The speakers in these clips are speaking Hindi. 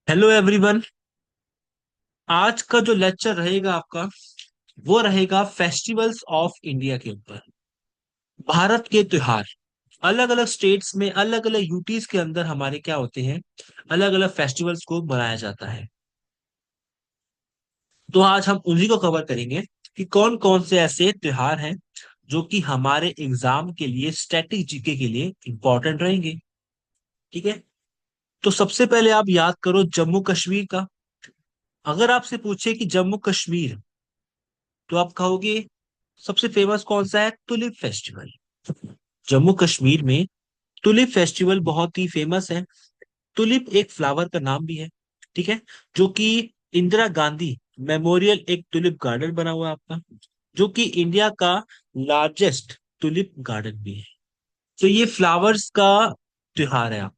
Hello everyone. आज का जो लेक्चर रहेगा आपका वो रहेगा फेस्टिवल्स ऑफ इंडिया के ऊपर। भारत के त्योहार अलग अलग स्टेट्स में अलग अलग यूटीज के अंदर हमारे क्या होते हैं, अलग अलग फेस्टिवल्स को मनाया जाता है। तो आज हम उन्हीं को कवर करेंगे कि कौन कौन से ऐसे त्योहार हैं जो कि हमारे एग्जाम के लिए स्टैटिक जीके के लिए इंपॉर्टेंट रहेंगे। ठीक है। तो सबसे पहले आप याद करो जम्मू कश्मीर का। अगर आपसे पूछे कि जम्मू कश्मीर, तो आप कहोगे सबसे फेमस कौन सा है? Tulip festival. जम्मू कश्मीर में टुलिप फेस्टिवल बहुत ही फेमस है। टुलिप एक फ्लावर का नाम भी है। ठीक है। जो कि इंदिरा गांधी मेमोरियल एक टुलिप गार्डन बना हुआ है आपका, जो कि इंडिया का लार्जेस्ट टुलिप गार्डन भी है। तो ये फ्लावर्स का त्योहार है। आप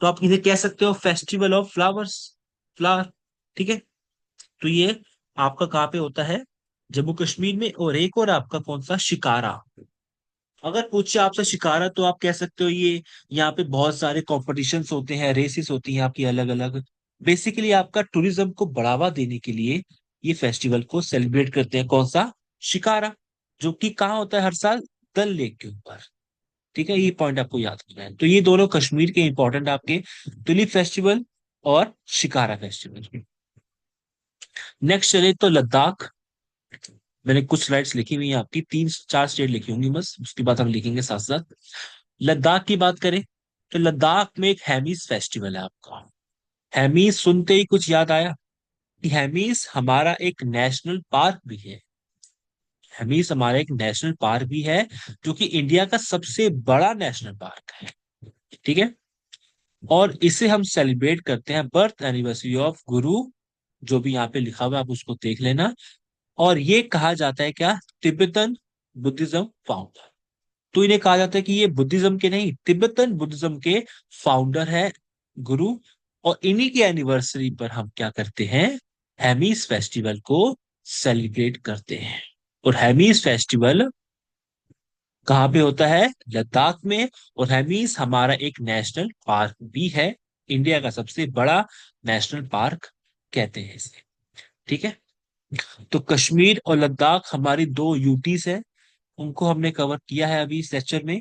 तो आप इसे कह सकते हो फेस्टिवल ऑफ फ्लावर्स, फ्लावर। ठीक है। तो ये आपका कहाँ पे होता है? जम्मू कश्मीर में। और एक और आपका कौन सा? शिकारा। अगर पूछे आपसे शिकारा तो आप कह सकते हो ये यहाँ पे बहुत सारे कॉम्पिटिशन्स होते हैं, रेसेस होती हैं आपकी अलग अलग। बेसिकली आपका टूरिज्म को बढ़ावा देने के लिए ये फेस्टिवल को सेलिब्रेट करते हैं। कौन सा? शिकारा। जो कि कहाँ होता है हर साल? डल लेक के ऊपर। ठीक है। ये पॉइंट आपको याद करना है। तो ये दोनों कश्मीर के इंपॉर्टेंट आपके टुलिप फेस्टिवल और शिकारा फेस्टिवल। नेक्स्ट चले तो लद्दाख। मैंने कुछ स्लाइड्स लिखी हुई हैं आपकी, तीन चार स्टेट लिखी होंगी, बस उसके बाद हम लिखेंगे साथ साथ। लद्दाख की बात करें तो लद्दाख में एक हैमीज फेस्टिवल है आपका। हैमीज सुनते ही कुछ याद आया कि हैमीज हमारा एक नेशनल पार्क भी है। हैमीज हमारा एक नेशनल पार्क भी है, जो कि इंडिया का सबसे बड़ा नेशनल पार्क है। ठीक है। और इसे हम सेलिब्रेट करते हैं बर्थ एनिवर्सरी ऑफ गुरु, जो भी यहाँ पे लिखा हुआ है आप उसको देख लेना। और ये कहा जाता है क्या? Tibetan Buddhism founder. तो इन्हें कहा जाता है कि ये बुद्धिज्म के नहीं, तिब्बतन बुद्धिज्म के फाउंडर है गुरु। और इन्हीं की एनिवर्सरी पर हम क्या करते हैं? हैमीज फेस्टिवल को सेलिब्रेट करते हैं। और हैमीज फेस्टिवल कहाँ पे होता है? लद्दाख में। और हैमीज हमारा एक नेशनल पार्क भी है, इंडिया का सबसे बड़ा नेशनल पार्क कहते हैं इसे। ठीक है। तो कश्मीर और लद्दाख हमारी दो यूटीज है, उनको हमने कवर किया है अभी इस लेक्चर में।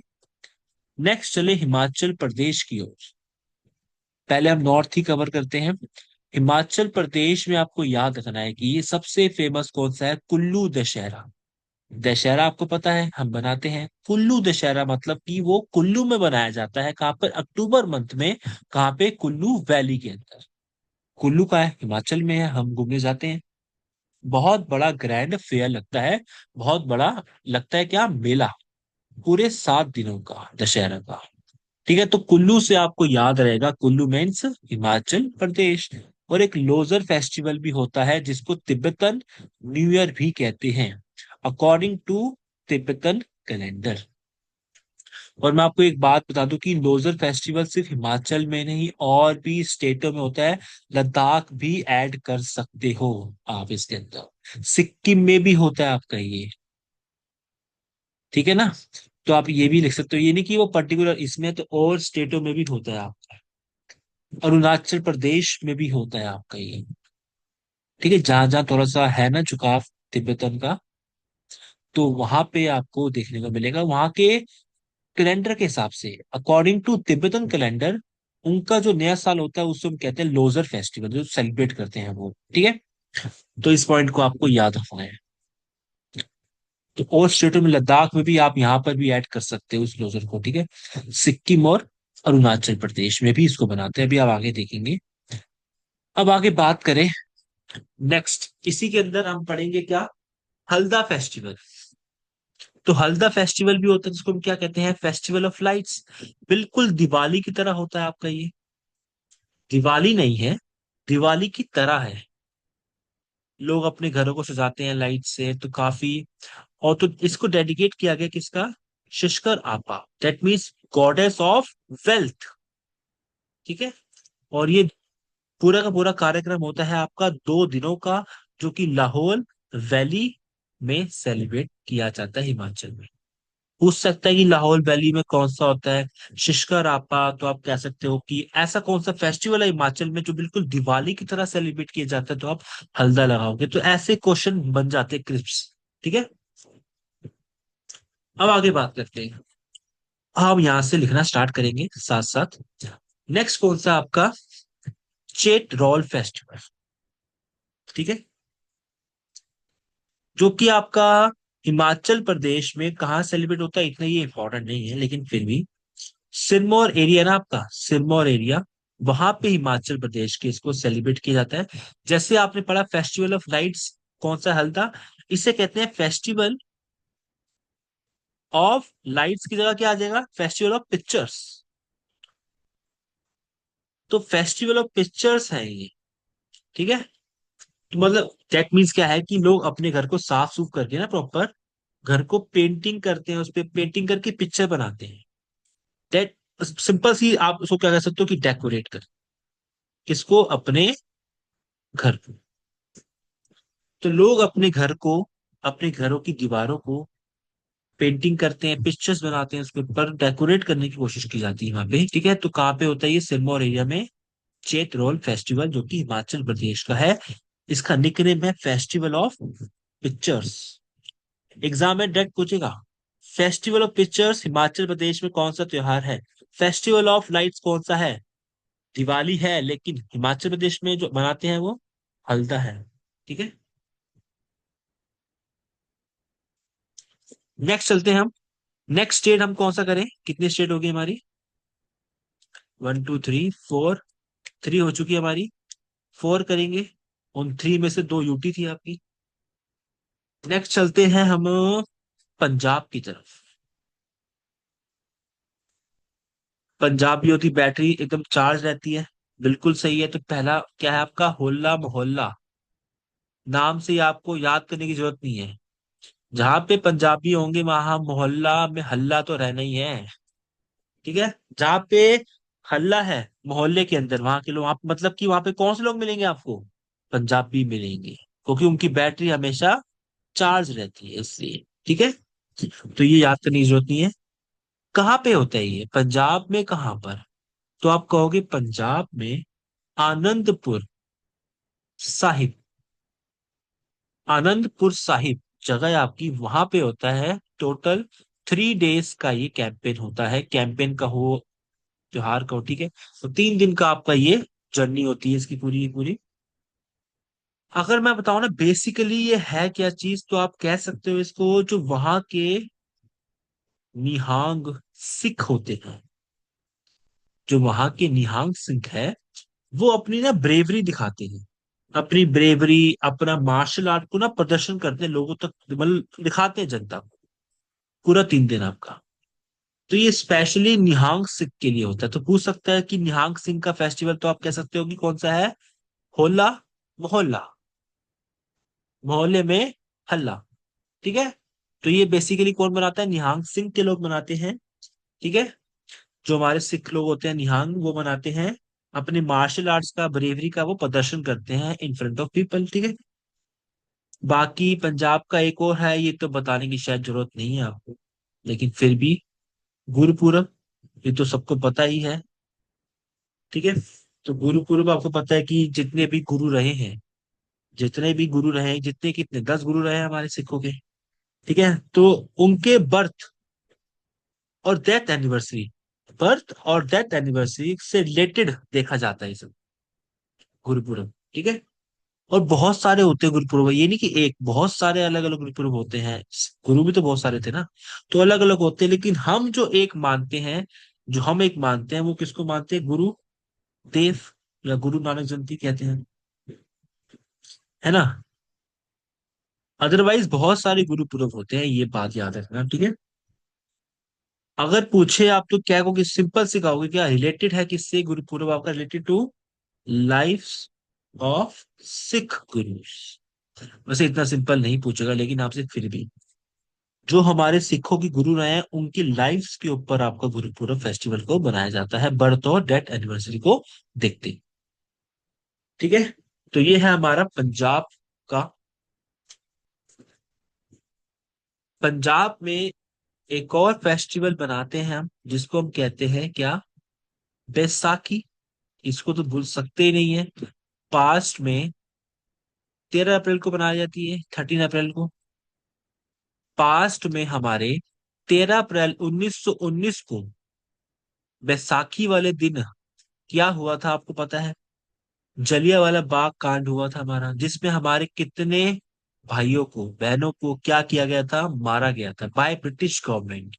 नेक्स्ट चले हिमाचल प्रदेश की ओर। पहले हम नॉर्थ ही कवर करते हैं। हिमाचल प्रदेश में आपको याद रखना है कि ये सबसे फेमस कौन सा है? कुल्लू दशहरा। दशहरा आपको पता है हम बनाते हैं। कुल्लू दशहरा मतलब कि वो कुल्लू में बनाया जाता है। कहाँ पर? अक्टूबर मंथ में। कहाँ पे? कुल्लू वैली के अंदर। कुल्लू का है, हिमाचल में है, हम घूमने जाते हैं। बहुत बड़ा ग्रैंड फेयर लगता है, बहुत बड़ा लगता है क्या? मेला, पूरे 7 दिनों का दशहरा का। ठीक है। तो कुल्लू से आपको याद रहेगा, कुल्लू मीन्स हिमाचल प्रदेश। और एक लोजर फेस्टिवल भी होता है जिसको तिब्बतन न्यू ईयर भी कहते हैं, अकॉर्डिंग टू तिब्बतन कैलेंडर। और मैं आपको एक बात बता दूं कि लोजर फेस्टिवल सिर्फ हिमाचल में नहीं और भी स्टेटों में होता है। लद्दाख भी ऐड कर सकते हो आप इसके अंदर, सिक्किम में भी होता है आपका ये। ठीक है ना। तो आप ये भी लिख सकते हो, ये नहीं कि वो पर्टिकुलर इसमें है, तो और स्टेटों में भी होता है आपका। अरुणाचल प्रदेश में भी होता है आपका ये। ठीक है। जहां जहां थोड़ा सा है ना झुकाव तिब्बतन का, तो वहां पे आपको देखने को मिलेगा। वहां के कैलेंडर के हिसाब से, अकॉर्डिंग टू तिब्बतन कैलेंडर, उनका जो नया साल होता है उसको हम कहते हैं लोजर फेस्टिवल, जो सेलिब्रेट करते हैं वो। ठीक है। तो इस पॉइंट को आपको याद रखना है। तो और स्टेटों में, लद्दाख में भी आप यहाँ पर भी ऐड कर सकते हो उस लोजर को। ठीक है। सिक्किम और अरुणाचल प्रदेश में भी इसको बनाते हैं, अभी आप आगे देखेंगे। अब आगे बात करें, नेक्स्ट इसी के अंदर हम पढ़ेंगे क्या? हल्दा फेस्टिवल। तो हल्दा फेस्टिवल भी होता है जिसको हम क्या कहते हैं? Festival of lights. बिल्कुल दिवाली की तरह होता है आपका ये। दिवाली नहीं है, दिवाली की तरह है। लोग अपने घरों को सजाते हैं लाइट से, तो काफी। और तो इसको डेडिकेट किया गया किसका? शिष्कर आपा, that means goddess of wealth. ठीक है। और ये पूरा का पूरा कार्यक्रम होता है आपका 2 दिनों का, जो कि लाहौल वैली में सेलिब्रेट किया जाता है हिमाचल में। पूछ सकता है कि लाहौल वैली में कौन सा होता है शिशका रापा, तो आप कह सकते हो कि ऐसा कौन सा फेस्टिवल है हिमाचल में जो बिल्कुल दिवाली की तरह सेलिब्रेट किया जाता है, तो आप हल्दा लगाओगे। तो ऐसे क्वेश्चन बन जाते हैं क्रिप्स। ठीक है, अब आगे बात करते हैं। हम यहां से लिखना स्टार्ट करेंगे साथ साथ। नेक्स्ट कौन सा आपका, चेट रॉल फेस्टिवल। ठीक है, जो कि आपका हिमाचल प्रदेश में कहाँ सेलिब्रेट होता है, इतना ये इंपॉर्टेंट नहीं है, लेकिन फिर भी सिरमौर एरिया ना आपका, सिरमौर एरिया, वहां पे हिमाचल प्रदेश के इसको सेलिब्रेट किया जाता है। जैसे आपने पढ़ा फेस्टिवल ऑफ लाइट्स, कौन सा हल्दा, इसे कहते हैं फेस्टिवल ऑफ लाइट्स की जगह क्या आ जाएगा, फेस्टिवल ऑफ पिक्चर्स। तो फेस्टिवल ऑफ पिक्चर्स है ये। ठीक है, तो मतलब दैट मीन्स क्या है कि लोग अपने घर को साफ सुफ करके ना प्रॉपर घर को पेंटिंग करते हैं, उस पे पेंटिंग करके पिक्चर बनाते हैं। दैट सिंपल सी आप उसको क्या कह सकते हो कि डेकोरेट कर, किसको, अपने घर को। तो लोग अपने घर को, अपने घरों की दीवारों को पेंटिंग करते हैं, पिक्चर्स बनाते हैं, उसके ऊपर डेकोरेट करने की कोशिश की जाती है वहां पे। ठीक है, तो कहाँ पे होता है ये, सिरमौर एरिया में चेत रोल फेस्टिवल, जो कि हिमाचल प्रदेश का है। इसका निकनेम है फेस्टिवल ऑफ पिक्चर्स। एग्जाम में डायरेक्ट पूछेगा, festival of pictures Himachal Pradesh में कौन सा त्योहार है। फेस्टिवल ऑफ लाइट्स कौन सा है, दिवाली है, लेकिन हिमाचल प्रदेश में जो मनाते हैं वो हल्दा है। ठीक है, नेक्स्ट चलते हैं हम। नेक्स्ट स्टेट हम कौन सा करें, कितनी स्टेट होगी हमारी, 1 2 3 4, 3 हो चुकी है हमारी, 4 करेंगे। उन 3 में से 2 यूटी थी आपकी। नेक्स्ट चलते हैं हम पंजाब की तरफ। पंजाब की होती बैटरी एकदम चार्ज रहती है, बिल्कुल सही है। तो पहला क्या है आपका, होला मोहल्ला। नाम से ही आपको याद करने की जरूरत नहीं है, जहां पे पंजाबी होंगे वहां मोहल्ला में हल्ला तो रहना ही है। ठीक है, जहाँ पे हल्ला है मोहल्ले के अंदर, वहां के लोग, वहां मतलब कि वहां पे कौन से लोग मिलेंगे आपको, पंजाबी मिलेंगे, क्योंकि उनकी बैटरी हमेशा चार्ज रहती है इसलिए। ठीक है, तो ये याद करने की जरूरत नहीं है। कहाँ पे होता है ये, पंजाब में कहाँ पर, तो आप कहोगे पंजाब में आनंदपुर साहिब। आनंदपुर साहिब जगह है आपकी, वहां पे होता है। टोटल 3 डेज का ये कैंपेन होता है, कैंपेन का हो, त्योहार का हो। ठीक है, तो 3 दिन का आपका ये जर्नी होती है इसकी पूरी की पूरी। अगर मैं बताऊं ना बेसिकली ये है क्या चीज, तो आप कह सकते हो इसको, जो वहां के निहांग सिख होते हैं, जो वहां के निहांग सिख है, वो अपनी ना ब्रेवरी दिखाते हैं, अपनी ब्रेवरी, अपना मार्शल आर्ट को ना प्रदर्शन करते हैं, लोगों तक मतलब दिखाते हैं जनता को, पूरा 3 दिन आपका। तो ये स्पेशली निहांग सिख के लिए होता है। तो पूछ सकता है कि निहांग सिंह का फेस्टिवल, तो आप कह सकते हो कि कौन सा है, होला मोहल्ला, मोहल्ले में हल्ला। ठीक है, तो ये बेसिकली कौन बनाता है, निहंग सिंह के लोग बनाते हैं। ठीक है, जो हमारे सिख लोग होते हैं निहंग, वो बनाते हैं, अपने मार्शल आर्ट्स का, ब्रेवरी का वो प्रदर्शन करते हैं इन फ्रंट ऑफ पीपल। ठीक है, बाकी पंजाब का एक और है, ये तो बताने की शायद जरूरत नहीं है आपको, लेकिन फिर भी गुरुपुरब, ये तो सबको पता ही है। ठीक है, तो गुरुपुरब आपको पता है कि जितने भी गुरु रहे हैं, जितने भी गुरु रहे हैं, जितने कितने 10 गुरु रहे हैं हमारे सिखों के। ठीक है, तो उनके बर्थ और डेथ एनिवर्सरी, बर्थ और डेथ एनिवर्सरी से रिलेटेड देखा जाता है ये सब, गुरुपुरब। ठीक है, और बहुत सारे होते हैं गुरुपुरब, ये नहीं कि एक, बहुत सारे अलग अलग गुरुपुरब होते हैं। गुरु भी तो बहुत सारे थे ना, तो अलग अलग होते हैं, लेकिन हम जो एक मानते हैं, जो हम एक मानते हैं, वो किसको मानते हैं, गुरु देव या गुरु नानक जयंती कहते हैं, है ना। अदरवाइज बहुत सारे गुरुपुरब होते हैं, ये बात याद रखना। ठीक है, अगर पूछे आप तो क्या कहोगे, सिंपल से कहोगे क्या रिलेटेड है किससे, गुरुपुरब आपका related to life of Sikh gurus. वैसे इतना सिंपल नहीं पूछेगा, लेकिन आपसे फिर भी, जो हमारे सिखों की गुरु रहे हैं उनकी लाइफ्स के ऊपर आपका गुरुपुरब फेस्टिवल को बनाया जाता है, बर्थ और डेथ एनिवर्सरी को देखते ही। ठीक है, तो ये है हमारा पंजाब का। पंजाब में एक और फेस्टिवल बनाते हैं हम, जिसको हम कहते हैं क्या, बैसाखी। इसको तो भूल सकते ही नहीं है। पास्ट में 13 अप्रैल को बनाई जाती है, 13 अप्रैल को। पास्ट में हमारे 13 अप्रैल 1919 को बैसाखी वाले दिन क्या हुआ था आपको पता है? जलियांवाला बाग कांड हुआ था हमारा, जिसमें हमारे कितने भाइयों को, बहनों को क्या किया गया था, मारा गया था बाय ब्रिटिश गवर्नमेंट।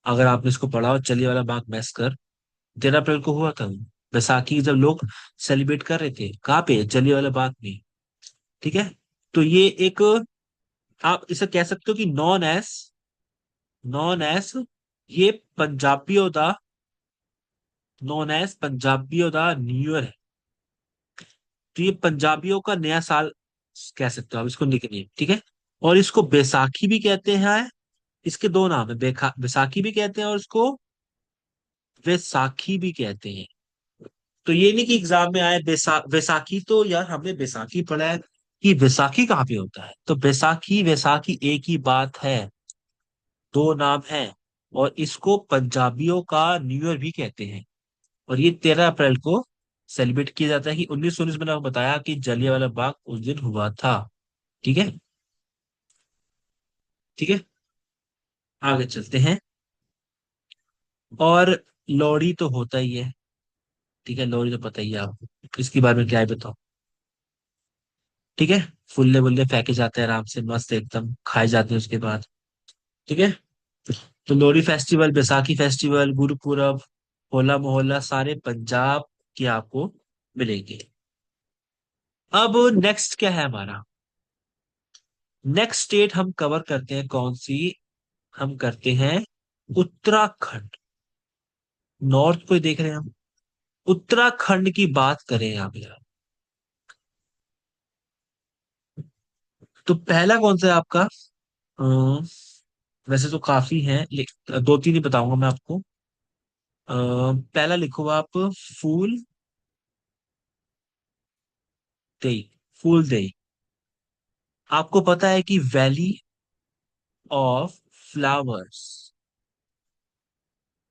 अगर आपने इसको पढ़ा हो, जलियांवाला बाग मैसकर 13 अप्रैल को हुआ था। बैसाखी जब लोग सेलिब्रेट कर रहे थे, कहाँ पे, जलियांवाला बाग में। ठीक है। तो ये एक, आप इसे कह सकते हो कि नॉन एस ये पंजाबियों दा पंजाबियों दा न्यू ईयर है। तो ये पंजाबियों का नया साल कह सकते हो आप इसको, निकनेम, ठीक है। और इसको बैसाखी भी कहते हैं। इसके दो नाम है, बैसाखी भी कहते हैं और इसको वैसाखी भी कहते हैं। तो ये नहीं कि एग्जाम में आए वैसाखी, तो यार हमने बैसाखी पढ़ा है, कि वैसाखी कहाँ पे होता है? तो बैसाखी वैसाखी एक ही बात है, दो नाम है। और इसको पंजाबियों का न्यू ईयर भी कहते हैं। और ये 13 अप्रैल को सेलिब्रेट किया जाता है, कि 1919 मैंने आपको बताया कि जलियांवाला बाग उस दिन हुआ था। ठीक है। ठीक है, आगे चलते हैं। और लोहड़ी तो होता ही है। ठीक है, लोहड़ी तो पता ही है आपको, इसके बारे में क्या है बताओ। ठीक है। फुल्ले वुल्ले फेंके जाते हैं आराम से, मस्त एकदम खाए जाते हैं उसके बाद। ठीक है। तो लोहड़ी फेस्टिवल, बैसाखी फेस्टिवल, गुरुपुरब, होला मोहल्ला, सारे पंजाब के आपको मिलेंगे। अब नेक्स्ट क्या है हमारा? नेक्स्ट स्टेट हम कवर करते हैं कौन सी? हम करते हैं उत्तराखंड। नॉर्थ को ही देख रहे हैं हम। उत्तराखंड की बात करें यहाँ पे यार, तो पहला कौन सा है आपका? वैसे तो काफी हैं, लेकिन दो तीन ही बताऊंगा मैं आपको। पहला लिखो आप, फूल देई। फूल देई। आपको पता है कि वैली ऑफ फ्लावर्स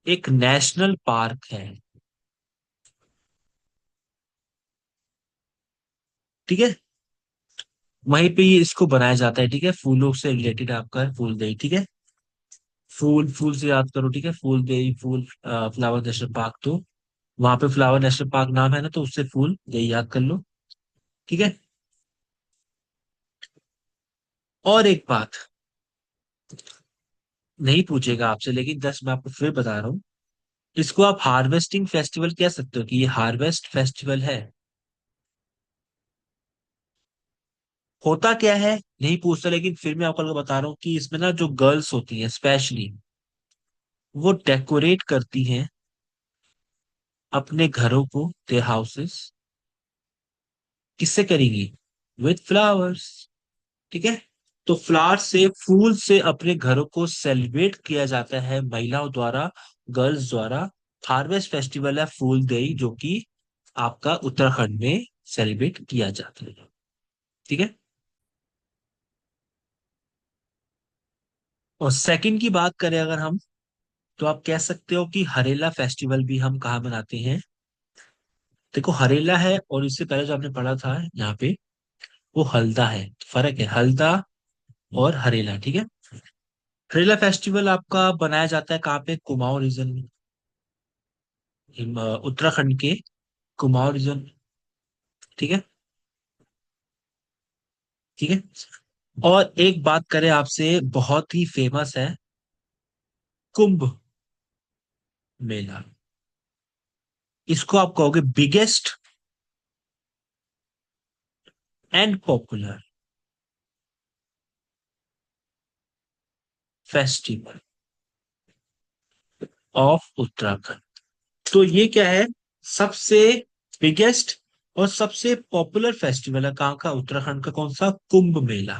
एक नेशनल पार्क है। ठीक है। वहीं पे ये इसको बनाया जाता है। ठीक है, फूलों से रिलेटेड आपका है फूल देई। ठीक है। फूल फूल से याद करो। ठीक है, फूल देई, फूल फ्लावर नेशनल पार्क, तो वहां पे फ्लावर नेशनल पार्क नाम है ना, तो उससे फूल देई याद कर लो। ठीक है। और एक बात नहीं पूछेगा आपसे, लेकिन जस्ट मैं आपको फिर बता रहा हूँ, इसको आप हार्वेस्टिंग फेस्टिवल कह सकते हो, कि ये हार्वेस्ट फेस्टिवल है। होता क्या है नहीं पूछता, लेकिन फिर मैं आपको बता रहा हूँ कि इसमें ना जो गर्ल्स होती हैं स्पेशली, वो डेकोरेट करती हैं अपने घरों को, देयर हाउसेस, किससे करेंगी? With flowers. ठीक है। तो फ्लावर से, फूल से अपने घरों को सेलिब्रेट किया जाता है महिलाओं द्वारा, गर्ल्स द्वारा। हार्वेस्ट फेस्टिवल है फूल देई, जो कि आपका उत्तराखंड में सेलिब्रेट किया जाता है। ठीक है। और सेकंड की बात करें अगर हम, तो आप कह सकते हो कि हरेला फेस्टिवल भी हम कहाँ मनाते हैं? देखो, हरेला है और इससे पहले जो आपने पढ़ा था यहाँ पे, वो हल्दा है। फर्क है हल्दा और हरेला। ठीक है। हरेला फेस्टिवल आपका बनाया जाता है कहाँ पे? कुमाऊं रीजन में, उत्तराखंड के कुमाऊं रीजन। ठीक है। ठीक है। और एक बात करें आपसे, बहुत ही फेमस है, कुंभ मेला। इसको आप कहोगे biggest and popular festival of Uttarakhand. तो ये क्या है? सबसे बिगेस्ट और सबसे पॉपुलर फेस्टिवल है कहाँ का? उत्तराखंड का। कौन सा? कुंभ मेला।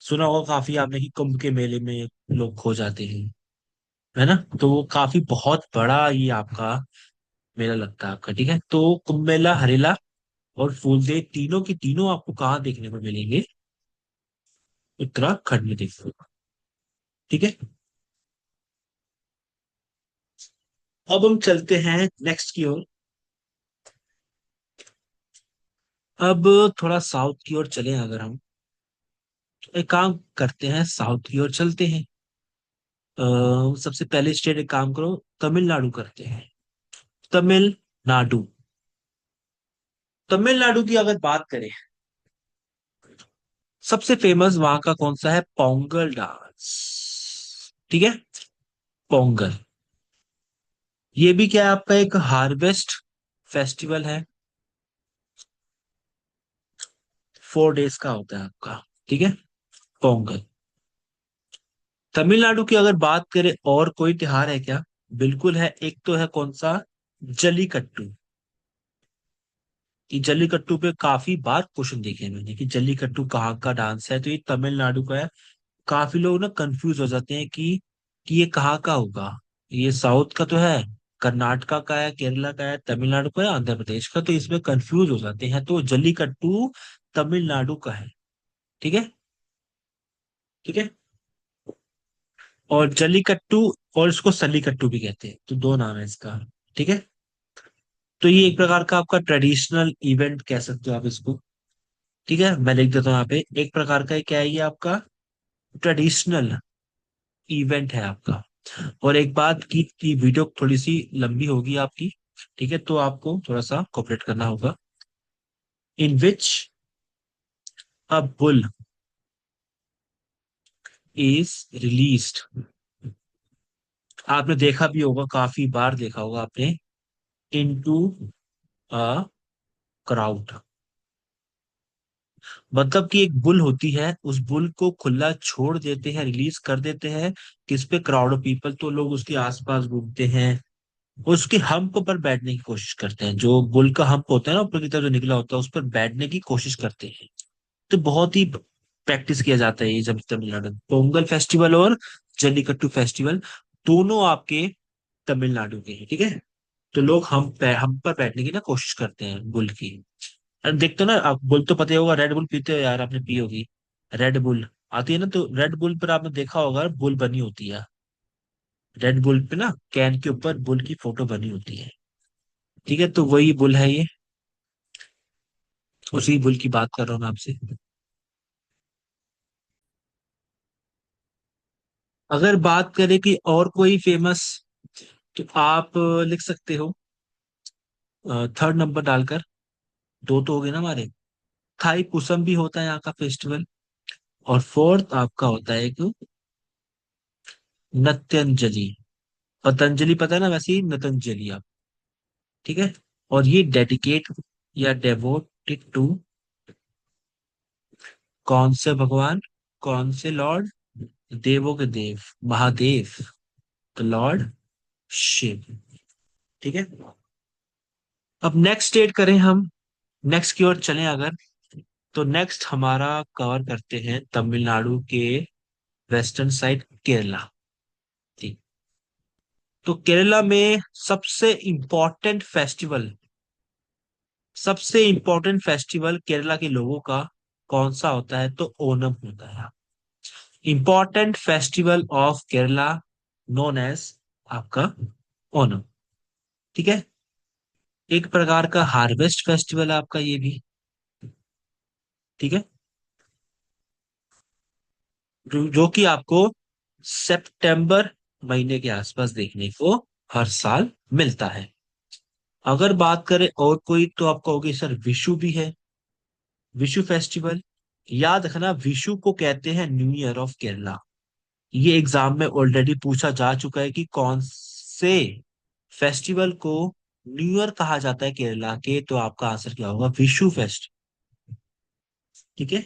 सुना होगा काफी आपने कि कुंभ के मेले में लोग खो जाते हैं, है ना? तो वो काफी बहुत बड़ा ये आपका मेला लगता है आपका। ठीक है। तो कुंभ मेला, हरेला और फूलदेई, तीनों की तीनों आपको कहाँ देखने को मिलेंगे? उत्तराखंड में देखते हो। ठीक है। अब हम चलते हैं नेक्स्ट की ओर। अब थोड़ा साउथ की ओर चले अगर हम, तो एक काम करते हैं, साउथ की ओर चलते हैं। सबसे पहले स्टेट, एक काम करो, तमिलनाडु करते हैं। तमिलनाडु। तमिलनाडु की अगर बात करें, सबसे फेमस वहां का कौन सा है? पोंगल डांस। ठीक है, पोंगल। ये भी क्या है, आपका एक हार्वेस्ट फेस्टिवल है। 4 डेज का होता है आपका। ठीक है, पोंगल। तमिलनाडु की अगर बात करें और कोई त्योहार है क्या? बिल्कुल है, एक तो है कौन सा, जल्लीकट्टू। कि जल्लीकट्टू पे काफी बार क्वेश्चन देखे हैं मैंने कि जल्लीकट्टू कहाँ का डांस है, तो ये तमिलनाडु का है। काफी लोग ना कंफ्यूज हो जाते हैं कि ये कहाँ का होगा। ये साउथ का तो है, कर्नाटका का है, केरला का है, तमिलनाडु का है, आंध्र प्रदेश का, तो इसमें कंफ्यूज हो जाते हैं। तो जल्लीकट्टू तमिलनाडु का है। ठीक है। ठीक है। और जल्लीकट्टू, और इसको सल्लीकट्टू भी कहते हैं, तो दो नाम है इसका। ठीक है। तो ये एक प्रकार का आपका ट्रेडिशनल इवेंट कह सकते हो आप इसको। ठीक है, मैं लिख देता हूँ यहाँ पे, एक प्रकार का क्या है ये आपका ट्रेडिशनल इवेंट है आपका। और एक बात की वीडियो थोड़ी सी लंबी होगी आपकी। ठीक है, तो आपको थोड़ा सा कोऑपरेट करना होगा। इन विच अ बुल इज रिलीज्ड। आपने देखा भी होगा, काफी बार देखा होगा आपने, इनटू अ क्राउड। मतलब कि एक बुल होती है, उस बुल को खुला छोड़ देते हैं, रिलीज कर देते हैं। किस पे? Crowd of people. तो लोग उसके आसपास घूमते हैं, उसके हम्प पर बैठने की कोशिश करते हैं। जो बुल का हम्प होता है ना ऊपर की तरफ जो निकला होता है, उस पर बैठने की कोशिश करते हैं। तो बहुत ही प्रैक्टिस किया जाता है ये जब तमिलनाडु में। पोंगल फेस्टिवल और जल्लीकट्टू फेस्टिवल दोनों आपके तमिलनाडु के हैं। ठीक है। तो लोग हम पर बैठने की ना कोशिश करते हैं बुल की। अरे देखते हो ना आप, बुल तो पता ही होगा, रेड बुल पीते हो यार, आपने पी होगी। रेड बुल आती है ना, तो रेड बुल पर आपने देखा होगा बुल बनी होती है। रेड बुल पे ना कैन के ऊपर बुल की फोटो बनी होती है। ठीक है, तो वही बुल है ये, उसी बुल की बात कर रहा हूँ मैं आपसे। अगर बात करें कि और कोई फेमस, तो आप लिख सकते हो, थर्ड नंबर डालकर। दो तो हो गए ना हमारे। थाई पुसम भी होता है यहाँ का फेस्टिवल। और फोर्थ आपका होता है एक नृत्यंजलि। पतंजलि पता है ना, वैसे ही नृत्यंजलि आप। ठीक है। और ये डेडिकेट या डेवोटेड टू कौन से भगवान, कौन से लॉर्ड? देवों के देव, महादेव, द लॉर्ड शिव। ठीक है। अब नेक्स्ट स्टेट करें हम, नेक्स्ट की ओर चलें अगर, तो नेक्स्ट हमारा कवर करते हैं तमिलनाडु के वेस्टर्न साइड, केरला। ठीक। तो केरला में सबसे इंपॉर्टेंट फेस्टिवल केरला के लोगों का कौन सा होता है? तो ओणम होता है। Important festival of Kerala known as आपका ओणम। ठीक है। एक प्रकार का हार्वेस्ट फेस्टिवल है आपका ये भी। ठीक है। जो कि आपको सितंबर महीने के आसपास देखने को हर साल मिलता है। अगर बात करें और कोई, तो आप कहोगे सर विशु भी है। विशु फेस्टिवल, याद रखना विशु को कहते हैं न्यू ईयर ऑफ केरला। ये एग्जाम में ऑलरेडी पूछा जा चुका है कि कौन से फेस्टिवल को न्यू ईयर कहा जाता है केरला के, तो आपका आंसर क्या होगा? विशु फेस्ट। ठीक है।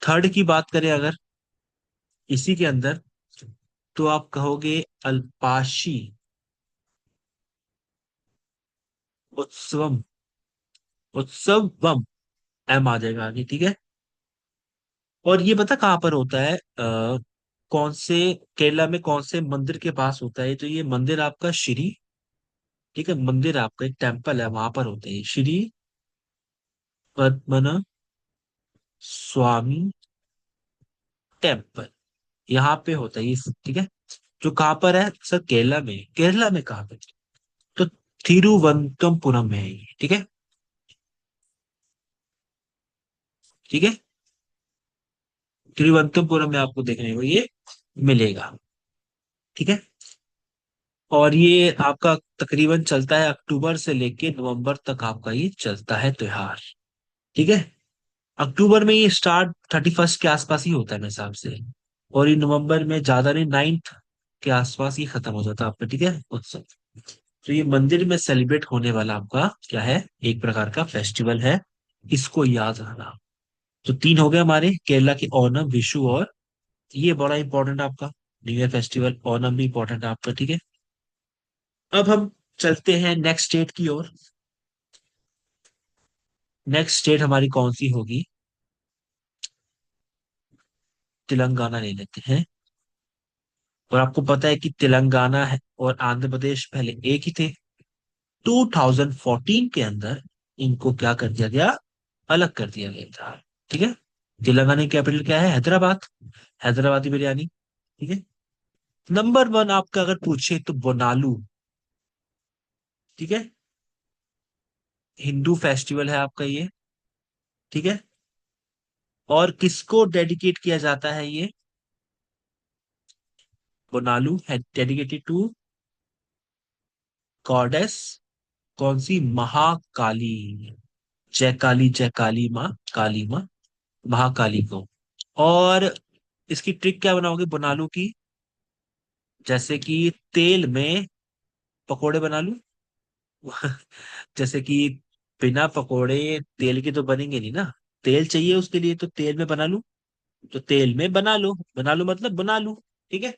थर्ड की बात करें अगर इसी के अंदर, तो आप कहोगे अल्पाशी उत्सवम। उत्सवम, एम आ जाएगा आगे। ठीक है। और ये पता कहाँ पर होता है? कौन से, केरला में कौन से मंदिर के पास होता है? तो ये मंदिर आपका श्री, ठीक है, मंदिर आपका एक टेम्पल है, वहां पर होते हैं श्री पद्मनाभ स्वामी टेम्पल, यहाँ पे होता है ये, ठीक है। जो कहाँ पर है सर? केरला में। केरला में कहाँ पे? तो थिरुवनंतपुरम में है ये, ठीक है। ठीक है, तिरुवनंतपुरम में आपको देखने को ये मिलेगा, ठीक है। और ये आपका तकरीबन चलता है अक्टूबर से लेके नवंबर तक, आपका ये चलता है त्योहार, ठीक है। अक्टूबर में ये स्टार्ट 31 के आसपास ही होता है मेरे हिसाब से, और ये नवंबर में ज्यादा नहीं, 9th के आसपास ही खत्म हो जाता है आपका, ठीक है, उत्सव। तो ये मंदिर में सेलिब्रेट होने वाला आपका क्या है? एक प्रकार का फेस्टिवल है, इसको याद रखना। तो तीन हो गए हमारे केरला के, ओणम, विशु और ये बड़ा इंपॉर्टेंट आपका न्यू ईयर फेस्टिवल, ओणम भी इंपॉर्टेंट है आपका, ठीक है। अब हम चलते हैं नेक्स्ट स्टेट की ओर। नेक्स्ट स्टेट हमारी कौन सी होगी? तेलंगाना ले लेते हैं। और आपको पता है कि तेलंगाना है और आंध्र प्रदेश पहले एक ही थे। 2014 के अंदर इनको क्या कर दिया गया? अलग कर दिया गया था, ठीक है। तेलंगाना की कैपिटल क्या है? हैदराबाद। हैदराबादी बिरयानी, ठीक है। नंबर वन आपका अगर पूछे तो बोनालू, ठीक है। हिंदू फेस्टिवल है आपका ये, ठीक है। और किसको डेडिकेट किया जाता है ये? बोनालू है डेडिकेटेड टू गॉडेस, कौन सी? महाकाली। जय काली माँ, काली माँ, महाकाली को। और इसकी ट्रिक क्या बनाओगे बोनालू की? जैसे कि तेल में पकोड़े बना लूं। जैसे कि बिना पकोड़े तेल के तो बनेंगे नहीं ना, तेल चाहिए उसके लिए, तो तेल में बना लूं। तो तेल में बना लो, बना लो मतलब बना लूं, ठीक है।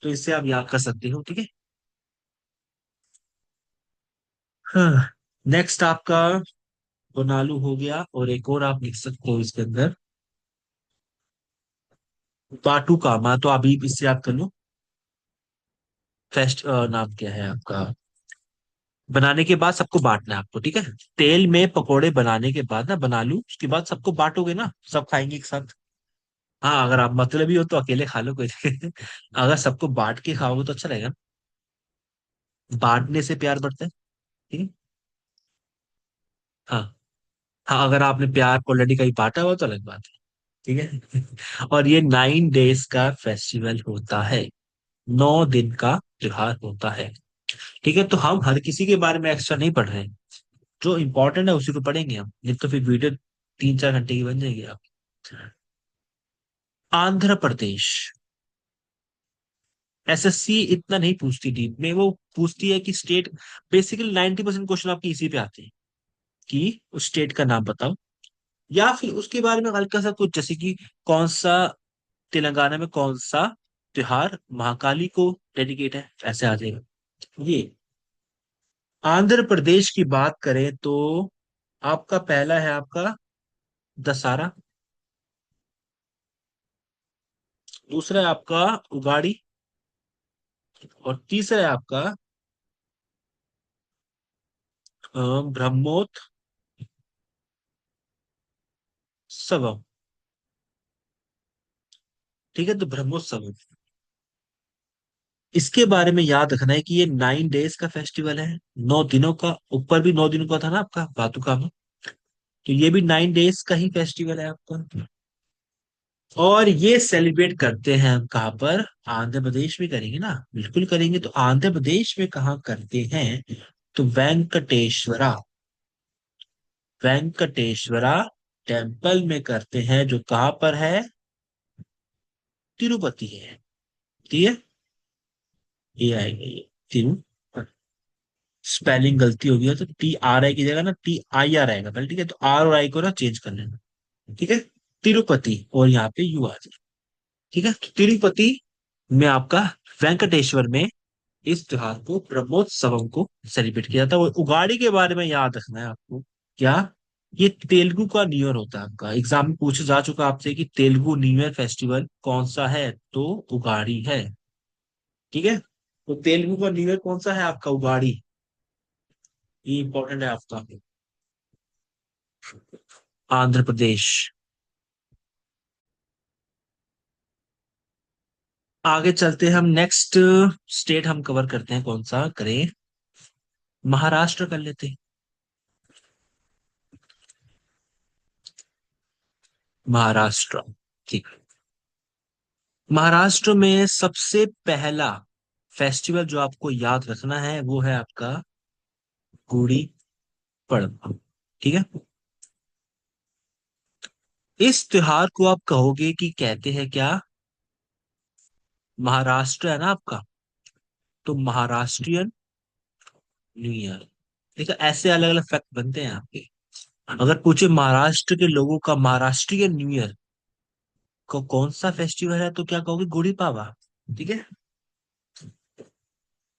तो इससे आप याद कर सकते हो, ठीक है। हाँ, नेक्स्ट आपका बोनालू हो गया, और एक और आप लिख सकते हो इसके अंदर, पाटू का मैं तो अभी इससे याद कर लो। फेस्ट नाम क्या है आपका? बनाने के बाद सबको बांटना है आपको, ठीक है। तेल में पकोड़े बनाने के बाद ना बना लूं, उसके बाद सबको बांटोगे ना, सब खाएंगे एक साथ। हाँ, अगर आप मतलबी हो तो अकेले खा लो, कोई दिक्कत नहीं। अगर सबको बांट के खाओगे तो अच्छा रहेगा। बांटने से प्यार बढ़ता है, ठीक है। हाँ। हाँ, अगर आपने प्यार ऑलरेडी कहीं बांटा हुआ तो अलग बात है, ठीक है। और ये 9 डेज का फेस्टिवल होता है, 9 दिन का त्योहार होता है, ठीक है। तो हम हर किसी के बारे में एक्स्ट्रा नहीं पढ़ रहे हैं, जो इंपॉर्टेंट है उसी को पढ़ेंगे हम, नहीं तो फिर वीडियो 3-4 घंटे की बन जाएगी आप। आंध्र प्रदेश। एसएससी इतना नहीं पूछती डीप में, वो पूछती है कि स्टेट, बेसिकली 90% क्वेश्चन आपके इसी पे आते हैं कि उस स्टेट का नाम बताओ, या फिर उसके बारे में हल्का सा कुछ, जैसे कि कौन सा, तेलंगाना में कौन सा त्योहार महाकाली को डेडिकेट है, ऐसे आ जाएगा ये। आंध्र प्रदेश की बात करें तो आपका पहला है आपका दशहरा, दूसरा है आपका उगाड़ी, और तीसरा है आपका ब्रह्मोत्सवम, ठीक है। तो ब्रह्मोत्सव, इसके बारे में याद रखना है कि ये 9 डेज का फेस्टिवल है, 9 दिनों का, ऊपर भी 9 दिनों का था ना आपका बातुका में, तो ये भी 9 डेज का ही फेस्टिवल है आपका। और ये सेलिब्रेट करते हैं हम कहाँ पर? आंध्र प्रदेश में करेंगे ना, बिल्कुल करेंगे। तो आंध्र प्रदेश में कहाँ करते हैं? तो वेंकटेश्वरा, वेंकटेश्वरा टेम्पल में करते हैं, जो कहाँ पर है? तिरुपति है, ठीक है। ये आएगा ये तिरु, स्पेलिंग गलती होगी तो टी आर आई की जगह ना टी आई आर आएगा पहले, ठीक है। तो आर और आई को ना चेंज कर लेना, ठीक है। तिरुपति, और यहाँ पे यू आ जाए, ठीक है। तो तिरुपति में आपका, वेंकटेश्वर में इस त्योहार को, ब्रह्मोत्सवम को सेलिब्रेट किया जाता है। और उगाड़ी के बारे में याद रखना है आपको, क्या? ये तेलुगु का न्यू ईयर होता है आपका, एग्जाम में पूछा जा चुका आपसे कि तेलुगु न्यू ईयर फेस्टिवल कौन सा है, तो उगाड़ी है, ठीक है। तो तेलुगु का न्यू ईयर कौन सा है आपका? उगाड़ी, ये इंपॉर्टेंट है आपका। आंध्र प्रदेश, आगे चलते हैं हम, नेक्स्ट स्टेट हम कवर करते हैं, कौन सा करें? महाराष्ट्र कर लेते हैं। महाराष्ट्र, ठीक। महाराष्ट्र में सबसे पहला फेस्टिवल जो आपको याद रखना है वो है आपका गुड़ी पड़वा, ठीक है। इस त्योहार को आप कहोगे कि कहते हैं क्या? महाराष्ट्र है ना आपका, तो महाराष्ट्रियन न्यू ईयर। देखो ऐसे अलग अलग फैक्ट बनते हैं आपके। अगर पूछे महाराष्ट्र के लोगों का महाराष्ट्रियन न्यू ईयर को कौन सा फेस्टिवल है, तो क्या कहोगे? गुड़ी पावा, ठीक है।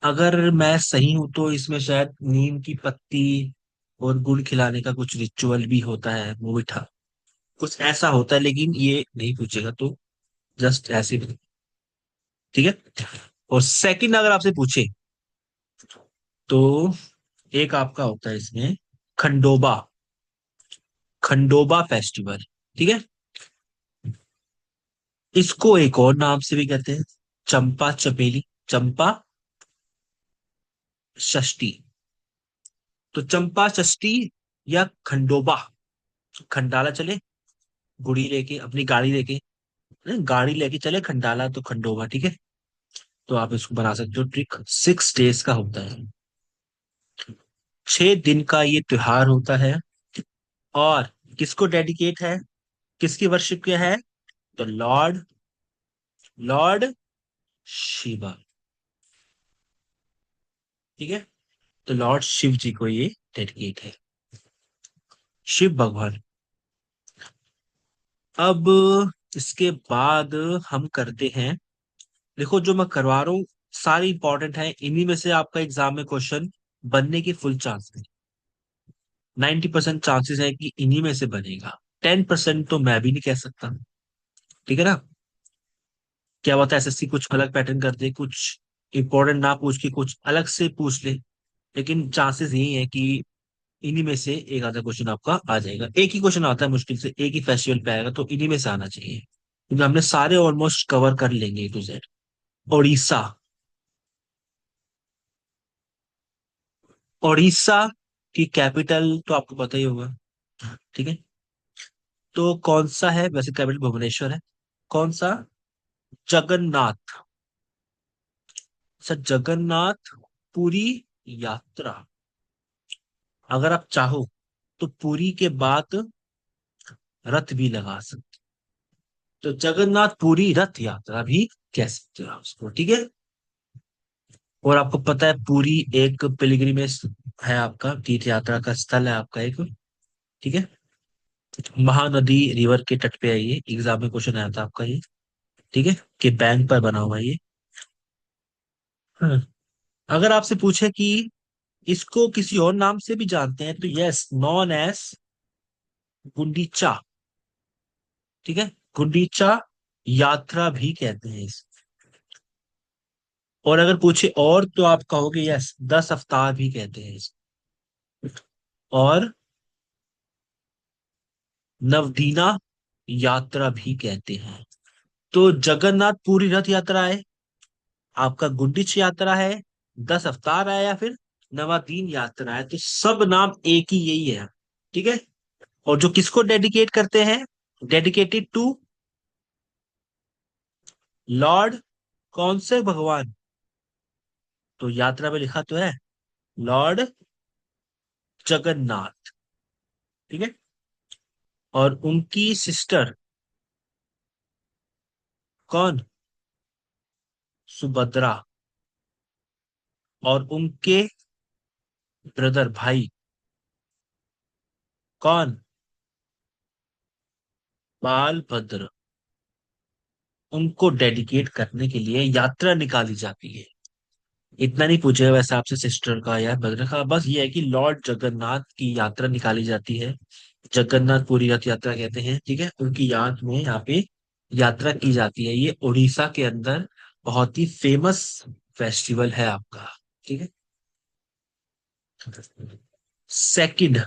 अगर मैं सही हूं तो इसमें शायद नीम की पत्ती और गुड़ खिलाने का कुछ रिचुअल भी होता है, वो भी था, कुछ ऐसा होता है, लेकिन ये नहीं पूछेगा तो जस्ट ऐसे ही, ठीक है। और सेकंड अगर आपसे पूछे तो एक आपका होता है इसमें खंडोबा, खंडोबा फेस्टिवल, ठीक है। इसको एक और नाम से भी कहते हैं चंपा चमेली, चंपा षष्ठी। तो चंपा षष्ठी या खंडोबा, खंडाला चले, गुड़ी लेके अपनी गाड़ी लेके, नहीं, गाड़ी लेके चले खंडाला तो खंडोबा, ठीक है। तो आप इसको बना सकते हो ट्रिक। 6 डेज का होता है, 6 दिन का ये त्योहार होता है। और किसको डेडिकेट है, किसकी वर्शिप किया है? तो लॉर्ड लॉर्ड शिवा, ठीक है। तो लॉर्ड शिव जी को ये डेडिकेट है, शिव भगवान। अब इसके बाद हम करते हैं, देखो जो मैं करवा रहा हूँ सारी इंपॉर्टेंट है, इन्हीं में से आपका एग्जाम में क्वेश्चन बनने की फुल चांस है। 90% चांसेस है कि इन्हीं में से बनेगा, 10% तो मैं भी नहीं कह सकता, ठीक है ना। क्या पता एसएससी कुछ अलग पैटर्न कर दे, कुछ इंपॉर्टेंट ना पूछ के कुछ अलग से पूछ ले, लेकिन चांसेस यही है कि इन्हीं में से एक आधा क्वेश्चन आपका आ जाएगा। एक ही क्वेश्चन आता है मुश्किल से, एक ही फेस्टिवल पे आएगा, तो इन्हीं में से आना चाहिए, क्योंकि हमने सारे ऑलमोस्ट कवर कर लेंगे A to Z। Orissa, Orissa की कैपिटल तो आपको पता ही होगा, ठीक है। तो कौन सा है, वैसे कैपिटल भुवनेश्वर है, कौन सा? जगन्नाथ, सर जगन्नाथ पुरी यात्रा। अगर आप चाहो तो पुरी के बाद रथ भी लगा सकते, तो जगन्नाथ पुरी रथ यात्रा भी कह सकते हो आप उसको, ठीक है। और आपको पता है पुरी एक पिलग्रिमेज है आपका, तीर्थ यात्रा का स्थल है आपका एक, ठीक है। महानदी रिवर के तट पे है ये, एग्जाम में क्वेश्चन आया था आपका ये, ठीक है, कि बैंक पर बना हुआ है ये। हाँ। अगर आपसे पूछे कि इसको किसी और नाम से भी जानते हैं, तो यस, नॉन एज गुंडीचा, ठीक है। गुंडीचा यात्रा भी कहते हैं इस। और अगर पूछे और तो आप कहोगे यस, 10 अवतार भी कहते हैं इस। और नवदीना यात्रा भी कहते हैं। तो जगन्नाथ पूरी रथ यात्रा है, आपका गुंडीच यात्रा है, 10 अवतार है, या फिर नवादीन यात्रा है, तो सब नाम एक ही यही है, ठीक है। और जो किसको डेडिकेट करते हैं? डेडिकेटेड टू लॉर्ड कौन से भगवान? तो यात्रा में लिखा तो है लॉर्ड जगन्नाथ, ठीक है। और उनकी सिस्टर कौन? सुभद्रा। और उनके ब्रदर भाई कौन? बालभद्र। उनको डेडिकेट करने के लिए यात्रा निकाली जाती है। इतना नहीं पूछेगा वैसे आपसे सिस्टर का या ब्रदर का, बस ये है कि लॉर्ड जगन्नाथ की यात्रा निकाली जाती है, जगन्नाथ पुरी रथ यात्रा कहते हैं, ठीक है। उनकी याद में यहाँ पे यात्रा की जाती है। ये उड़ीसा के अंदर बहुत ही फेमस फेस्टिवल है आपका, ठीक है। सेकंड,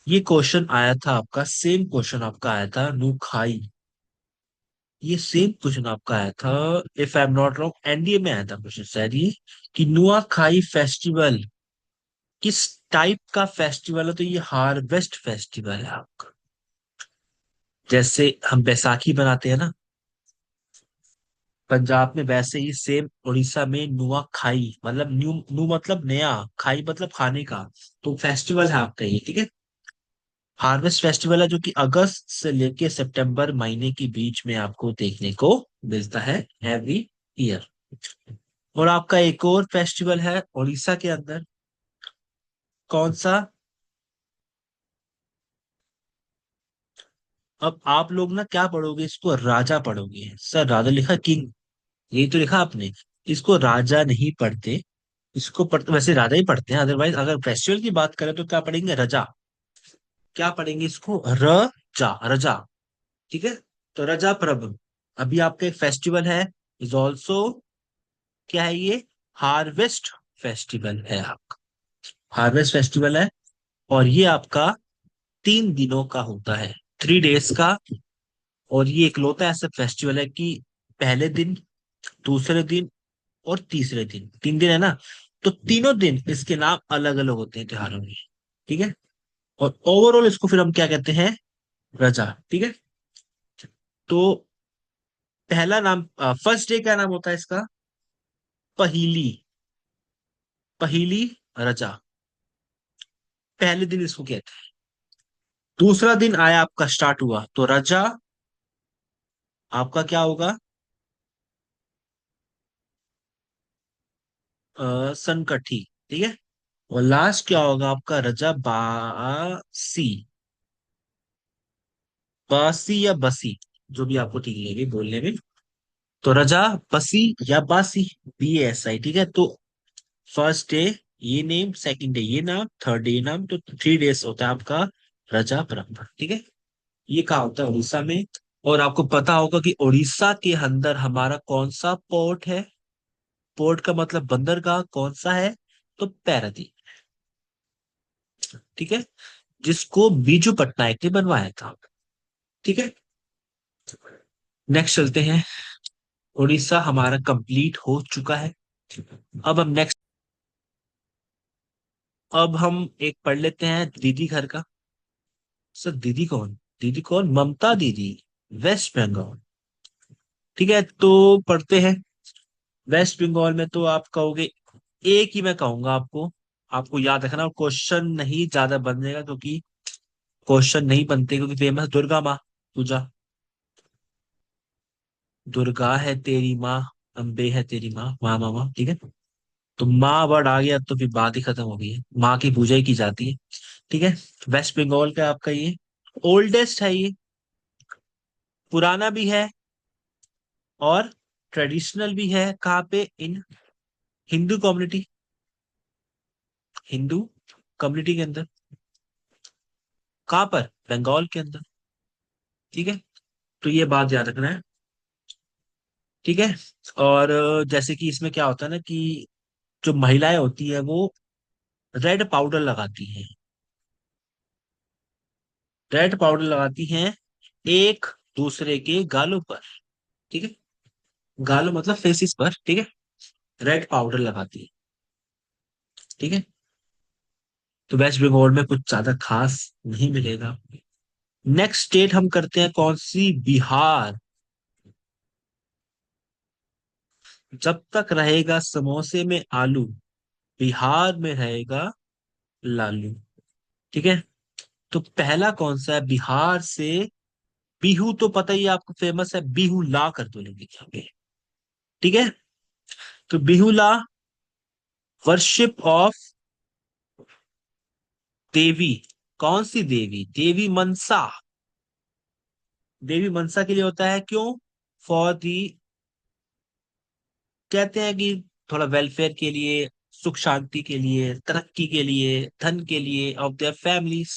ये क्वेश्चन आया था आपका, सेम क्वेश्चन आपका आया था नुखाई। ये सेम क्वेश्चन आपका आया था, if I am not wrong NDA में आया था क्वेश्चन शायद ये, कि नुआखाई फेस्टिवल किस टाइप का फेस्टिवल है। तो ये हार्वेस्ट फेस्टिवल है आपका। जैसे हम बैसाखी बनाते हैं ना पंजाब में, वैसे ही सेम उड़ीसा में नुआखाई, मतलब न्यू मतलब नया, खाई मतलब खाने का। तो फेस्टिवल है आपका ये, ठीक है। हार्वेस्ट फेस्टिवल है जो कि अगस्त से लेके सितंबर महीने के बीच में आपको देखने को मिलता है एवरी ईयर। और आपका एक और फेस्टिवल है उड़ीसा के अंदर, कौन सा? अब आप लोग ना क्या पढ़ोगे इसको, राजा पढ़ोगे सर, राजा लिखा किंग, यही तो लिखा आपने। इसको राजा नहीं पढ़ते, इसको पढ़ते वैसे राजा ही पढ़ते हैं, अदरवाइज अगर फेस्टिवल की बात करें तो क्या पढ़ेंगे, रजा। क्या पढ़ेंगे इसको, रजा, रजा, ठीक है। तो रजा पर्व अभी आपका एक फेस्टिवल है, इज ऑल्सो, क्या है ये, हार्वेस्ट फेस्टिवल है आपका। हार्वेस्ट फेस्टिवल है, और ये आपका 3 दिनों का होता है, 3 डेज का। और ये इकलौता ऐसा फेस्टिवल है कि पहले दिन, दूसरे दिन और तीसरे दिन, 3 दिन है ना, तो तीनों दिन इसके नाम अलग अलग होते हैं त्योहारों में, ठीक है। और ओवरऑल इसको फिर हम क्या कहते हैं, रजा, ठीक है। तो पहला नाम, फर्स्ट डे क्या नाम होता है इसका, पहीली, पहीली रजा, पहले दिन इसको कहते हैं। दूसरा दिन आया आपका, स्टार्ट हुआ तो रजा आपका क्या होगा, संकठी, ठीक है। और लास्ट क्या होगा आपका, रजा बासी, बासी या बसी, जो भी आपको ठीक लगे बोलने में। तो रजा बसी या बासी, BASI, ठीक है। तो फर्स्ट डे ये नेम, सेकंड डे ये नाम, थर्ड डे ये नाम, तो 3 डेज होता है आपका रजा परंपरा, ठीक है। ये कहा होता है उड़ीसा में। और आपको पता होगा कि उड़ीसा के अंदर हमारा कौन सा पोर्ट है, पोर्ट का मतलब बंदरगाह कौन सा है, तो पैरादीप, ठीक है, जिसको बीजू पटनायक ने बनवाया था, ठीक है। नेक्स्ट चलते हैं, उड़ीसा हमारा कंप्लीट हो चुका है। अब हम नेक्स्ट, अब हम एक पढ़ लेते हैं दीदी घर का। सर दीदी कौन, दीदी कौन, ममता दीदी, वेस्ट बंगाल, ठीक है। तो पढ़ते हैं, वेस्ट बंगाल में तो आप कहोगे, एक ही मैं कहूंगा आपको, आपको याद रखना, क्वेश्चन नहीं ज्यादा बनेगा क्योंकि क्वेश्चन नहीं बनते, क्योंकि फेमस दुर्गा माँ पूजा, दुर्गा है तेरी माँ, अम्बे है तेरी माँ, माँ मामा, ठीक है। तो माँ वर्ड आ गया तो फिर बात ही खत्म हो गई है, माँ की पूजा ही की जाती है, ठीक है। वेस्ट बंगाल का आपका ये ओल्डेस्ट है, ये पुराना भी है और ट्रेडिशनल भी है। कहाँ पे, इन हिंदू कम्युनिटी, हिंदू कम्युनिटी के अंदर। कहाँ पर, बंगाल के अंदर, ठीक है। तो ये बात याद रखना है, ठीक है। और जैसे कि इसमें क्या होता है ना कि जो महिलाएं होती है वो रेड पाउडर लगाती हैं, रेड पाउडर लगाती हैं एक दूसरे के गालों पर, ठीक है। गालों मतलब फेसिस पर, ठीक है, रेड पाउडर लगाती है, ठीक है। तो वेस्ट बंगाल में कुछ ज्यादा खास नहीं मिलेगा। नेक्स्ट स्टेट हम करते हैं कौन सी, बिहार। जब तक रहेगा समोसे में आलू, बिहार में रहेगा लालू, ठीक है। तो पहला कौन सा है बिहार से, बिहू तो पता ही है आपको, फेमस है, बिहू ला कर तो लेंगे यहाँ पे, ठीक है। तो बिहू ला, वर्शिप ऑफ देवी, कौन सी देवी, देवी मनसा, देवी मनसा के लिए होता है, क्यों, फॉर दी, कहते हैं कि थोड़ा वेलफेयर के लिए, सुख शांति के लिए, तरक्की के लिए, धन के लिए, ऑफ देयर फैमिलीज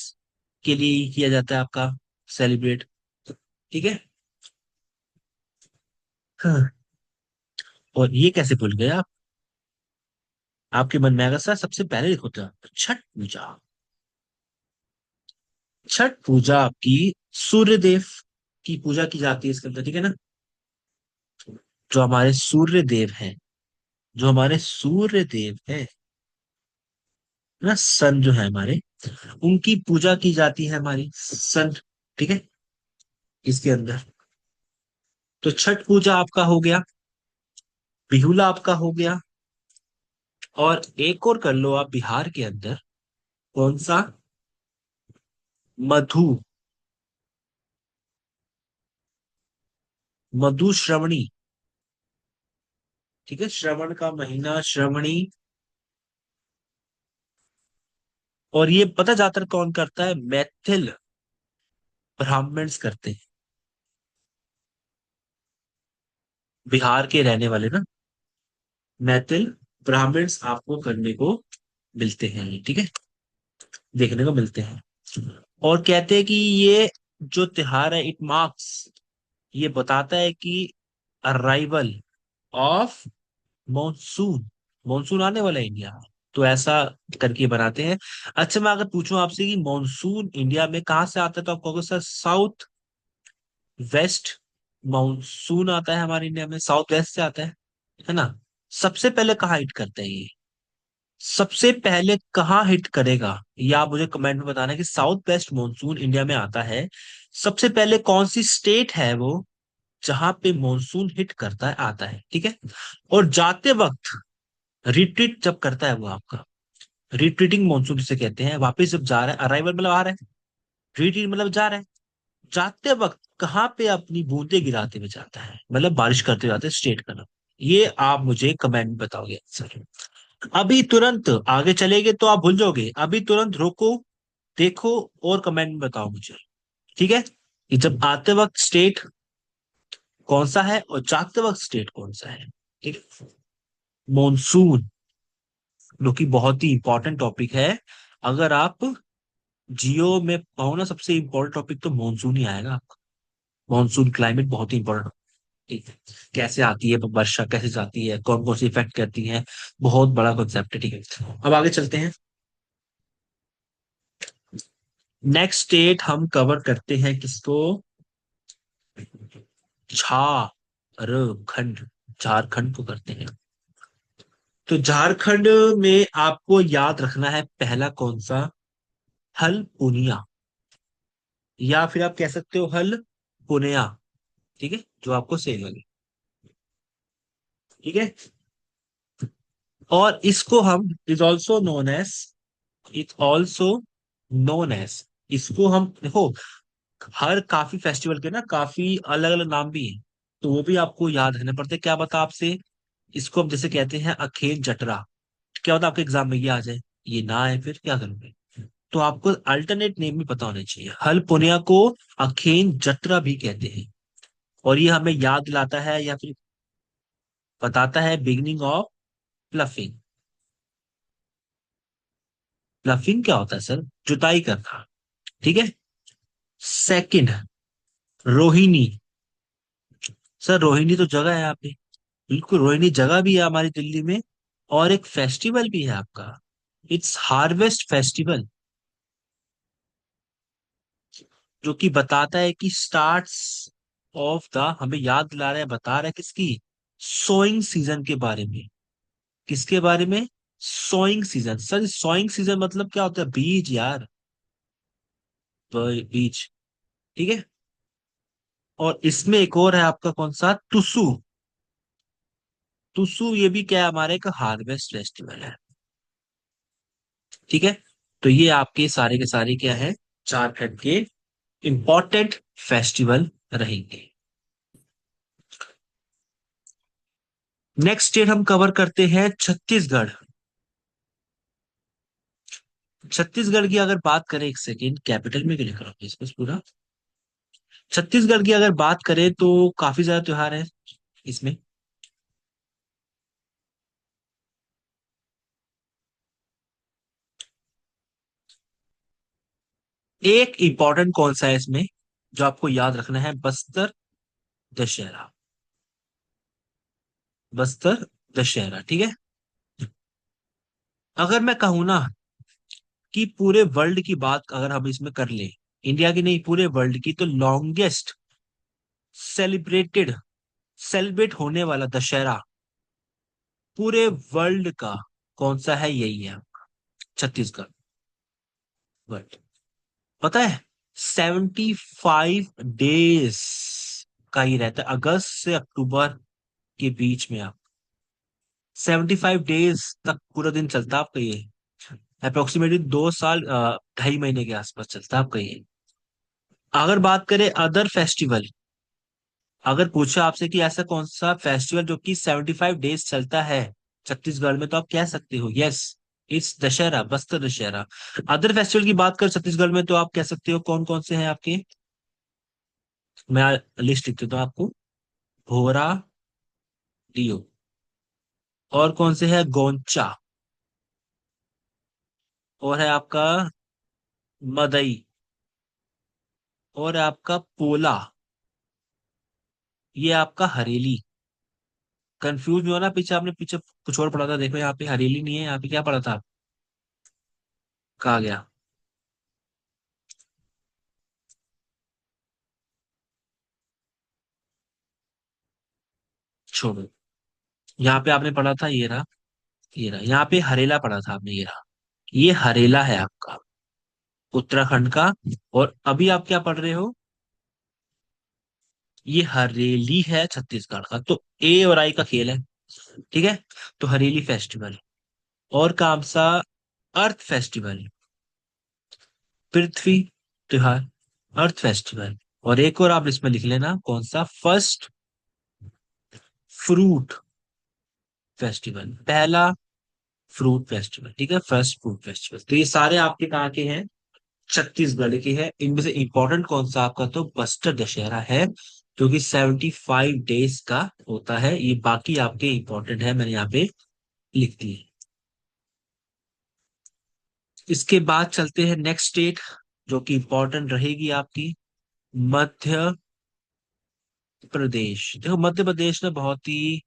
के लिए ही किया जाता है आपका सेलिब्रेट, ठीक है। हाँ। और ये कैसे भूल गए आप, आपके मन में आएगा सर सबसे पहले लिखो था छठ पूजा, छठ पूजा आपकी सूर्य देव की पूजा की जाती है इसके अंदर, ठीक है ना। जो हमारे सूर्य देव हैं, जो हमारे सूर्य देव है ना, सन जो है हमारे, उनकी पूजा की जाती है हमारी सन, ठीक है, इसके अंदर। तो छठ पूजा आपका हो गया, बिहुला आपका हो गया, और एक और कर लो आप बिहार के अंदर। कौन सा? मधु, मधु श्रवणी, ठीक है, श्रवण का महीना श्रवणी। और ये पता जातर कौन करता है? मैथिल ब्राह्मण्स करते हैं, बिहार के रहने वाले ना, मैथिल ब्राह्मण्स आपको करने को मिलते हैं, ठीक है, देखने को मिलते हैं। और कहते हैं कि ये जो त्योहार है, इट मार्क्स, ये बताता है कि अराइवल ऑफ मॉनसून, मॉनसून आने वाला है इंडिया में। तो ऐसा करके बनाते हैं। अच्छा, मैं अगर पूछूं आपसे कि मॉनसून इंडिया में कहाँ से आता है, तो आप कहोगे सर साउथ वेस्ट मॉनसून आता है हमारे इंडिया में, साउथ वेस्ट से आता है ना। सबसे पहले कहाँ हिट करते हैं ये? सबसे पहले कहाँ हिट करेगा, ये आप मुझे कमेंट में बताना कि साउथ वेस्ट मॉनसून इंडिया में आता है। सबसे पहले कौन सी स्टेट है वो जहां पे मॉनसून हिट करता है, आता है, ठीक है। और जाते वक्त रिट्रीट जब करता है वो आपका, रिट्रीटिंग मानसून जिसे कहते हैं, वापस जब जा रहा है, अराइवल मतलब आ रहा है, रिट्रीट मतलब जा रहा है, जाते वक्त कहाँ पे अपनी बूंदे गिराते हुए जाता है, मतलब बारिश करते हुए जाते हैं, स्टेट का नाम। ये आप मुझे कमेंट में बताओगे सर। अभी तुरंत आगे चलेंगे तो आप भूल जाओगे, अभी तुरंत रोको, देखो, और कमेंट में बताओ मुझे, ठीक है। कि जब आते वक्त स्टेट कौन सा है और जाते वक्त स्टेट कौन सा है, ठीक है। मॉनसून, जो कि बहुत ही इंपॉर्टेंट टॉपिक है। अगर आप जियो में पाओ ना, सबसे इंपॉर्टेंट टॉपिक तो मानसून ही आएगा आपका। मानसून क्लाइमेट बहुत ही इंपॉर्टेंट, ठीक है। कैसे आती है वर्षा, कैसे जाती है, कौन कौन सी इफेक्ट करती है, बहुत बड़ा कॉन्सेप्ट है, ठीक है। अब आगे चलते हैं। नेक्स्ट स्टेट हम कवर करते हैं किसको? झारखंड, झारखंड को करते हैं। तो झारखंड में आपको याद रखना है पहला कौन सा? हल पुनिया, या फिर आप कह सकते हो हल पुनिया, ठीक है, जो आपको सही लगे, ठीक है। और इसको हम is also known as, it also known as, इसको हम देखो, हर काफी फेस्टिवल के ना काफी अलग अलग नाम भी हैं, तो वो भी आपको याद रहने पड़ते हैं। क्या बता आपसे, इसको हम जैसे कहते हैं अखेन जटरा, क्या होता है आपके एग्जाम में ये आ जाए, ये ना आए फिर क्या करोगे? तो आपको अल्टरनेट नेम भी पता होने चाहिए। हल पुनिया को अखेन जत्रा भी कहते हैं, और ये हमें याद दिलाता है या फिर बताता है बिगिनिंग ऑफ प्लफिंग। प्लफिंग क्या होता है सर? जुताई करना, ठीक है। सेकंड, रोहिणी। सर रोहिणी तो जगह है यहाँ पे, बिल्कुल रोहिणी जगह भी है हमारी दिल्ली में, और एक फेस्टिवल भी है आपका, इट्स हार्वेस्ट फेस्टिवल, जो कि बताता है कि स्टार्ट्स ऑफ द, हमें याद दिला रहा है, बता रहा है किसकी? सोइंग सीजन के बारे में। किसके बारे में? Sowing season. Sir sowing season मतलब क्या होता है? बीज यार, बीज, ठीक है। और इसमें एक और है आपका कौन सा? टुसु। टुसु ये भी क्या है, हमारे एक हार्वेस्ट फेस्टिवल है, ठीक है। तो ये आपके सारे के सारे क्या है, झारखंड के इंपॉर्टेंट फेस्टिवल रहेंगे। नेक्स्ट स्टेट हम कवर करते हैं छत्तीसगढ़। छत्तीसगढ़ की अगर बात करें, एक सेकेंड, कैपिटल में क्यों लिख रहा हूँ इसको पूरा। छत्तीसगढ़ की अगर बात करें तो काफी ज्यादा त्योहार है इसमें। एक इंपॉर्टेंट कौन सा है इसमें जो आपको याद रखना है? बस्तर दशहरा, बस्तर दशहरा, ठीक है। अगर मैं कहूँ ना कि पूरे वर्ल्ड की बात अगर हम इसमें कर ले, इंडिया की नहीं, पूरे वर्ल्ड की। तो लॉन्गेस्ट सेलिब्रेटेड सेलिब्रेट होने वाला दशहरा पूरे वर्ल्ड का कौन सा है? यही है छत्तीसगढ़। बट पता है 75 डेज का ही रहता है, अगस्त से अक्टूबर के बीच में। आप 75 डेज तक पूरा दिन चलता है आपका ये। अप्रोक्सीमेटली 2 साल 2.5 महीने के आसपास चलता है आपका ये। अगर बात करें अदर फेस्टिवल, अगर पूछा आपसे कि ऐसा कौन सा फेस्टिवल जो कि 75 डेज चलता है छत्तीसगढ़ में, तो आप कह सकते हो yes, it's Dussehra, Bastar Dussehra. Other festival की बात कर छत्तीसगढ़ में, तो आप कह सकते हो कौन कौन से हैं आपके। मैं लिस्ट लिख देता हूँ आपको। भोरा, डियो, और कौन से है, गोंचा, और है आपका मदई, और है आपका पोला, ये आपका हरेली। कंफ्यूज नहीं होना, पीछे आपने पीछे कुछ और पढ़ा था, देखो यहाँ पे हरेली नहीं है, यहाँ पे क्या पढ़ा था? कहा गया? छोड़ो, यहाँ पे आपने पढ़ा था, ये रहा, ये रहा, यहाँ पे हरेला पढ़ा था आपने, ये रहा। ये हरेला है आपका उत्तराखंड का। और अभी आप क्या पढ़ रहे हो? ये हरेली है छत्तीसगढ़ का। तो ए और आई का खेल है, ठीक है। तो हरेली फेस्टिवल, और काम सा अर्थ फेस्टिवल, पृथ्वी त्योहार, अर्थ फेस्टिवल। और एक और आप इसमें लिख लेना, कौन सा, फर्स्ट फ्रूट फेस्टिवल, पहला फ्रूट फेस्टिवल, ठीक है, फर्स्ट फ्रूट फेस्टिवल। तो ये सारे आपके कहाँ के हैं? छत्तीसगढ़ की है। इनमें से इंपॉर्टेंट कौन सा आपका, तो बस्तर दशहरा है, जो कि 75 डेज का होता है। ये बाकी आपके इंपॉर्टेंट है, मैंने यहाँ पे लिख दिए। इसके बाद चलते हैं नेक्स्ट स्टेट, जो कि इंपॉर्टेंट रहेगी आपकी, मध्य प्रदेश। देखो मध्य प्रदेश में बहुत ही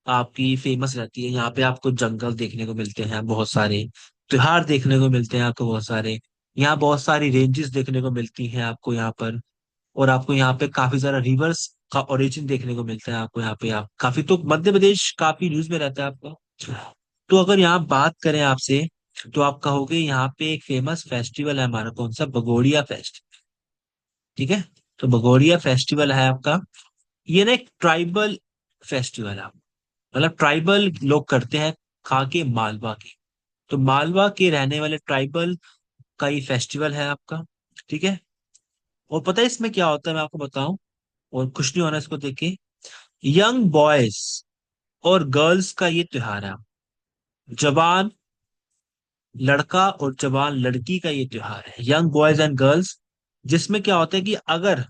आपकी फेमस रहती है। यहाँ पे आपको जंगल देखने को मिलते हैं बहुत सारे, त्योहार देखने को मिलते हैं आपको बहुत सारे, यहाँ बहुत सारी रेंजेस देखने को मिलती हैं आपको यहाँ पर। और आपको यहाँ पे काफी सारा रिवर्स का ओरिजिन देखने को मिलता है आपको यहाँ पे। आप काफी, तो मध्य प्रदेश काफी न्यूज में रहता है आपका। तो अगर यहाँ बात करें आपसे, तो आप कहोगे यहाँ पे एक फेमस फेस्टिवल है हमारा, कौन सा, भगोड़िया फेस्ट, ठीक है। तो भगोड़िया फेस्टिवल है आपका। ये ना एक ट्राइबल फेस्टिवल है, मतलब ट्राइबल लोग करते हैं, खा के मालवा के। तो मालवा के रहने वाले ट्राइबल का ये फेस्टिवल है आपका, ठीक है। और पता है इसमें क्या होता है, मैं आपको बताऊं, और खुश नहीं होना इसको देख के। यंग बॉयज और गर्ल्स का ये त्योहार है। जवान लड़का और जवान लड़की का ये त्योहार है, यंग बॉयज एंड गर्ल्स। जिसमें क्या होता है कि अगर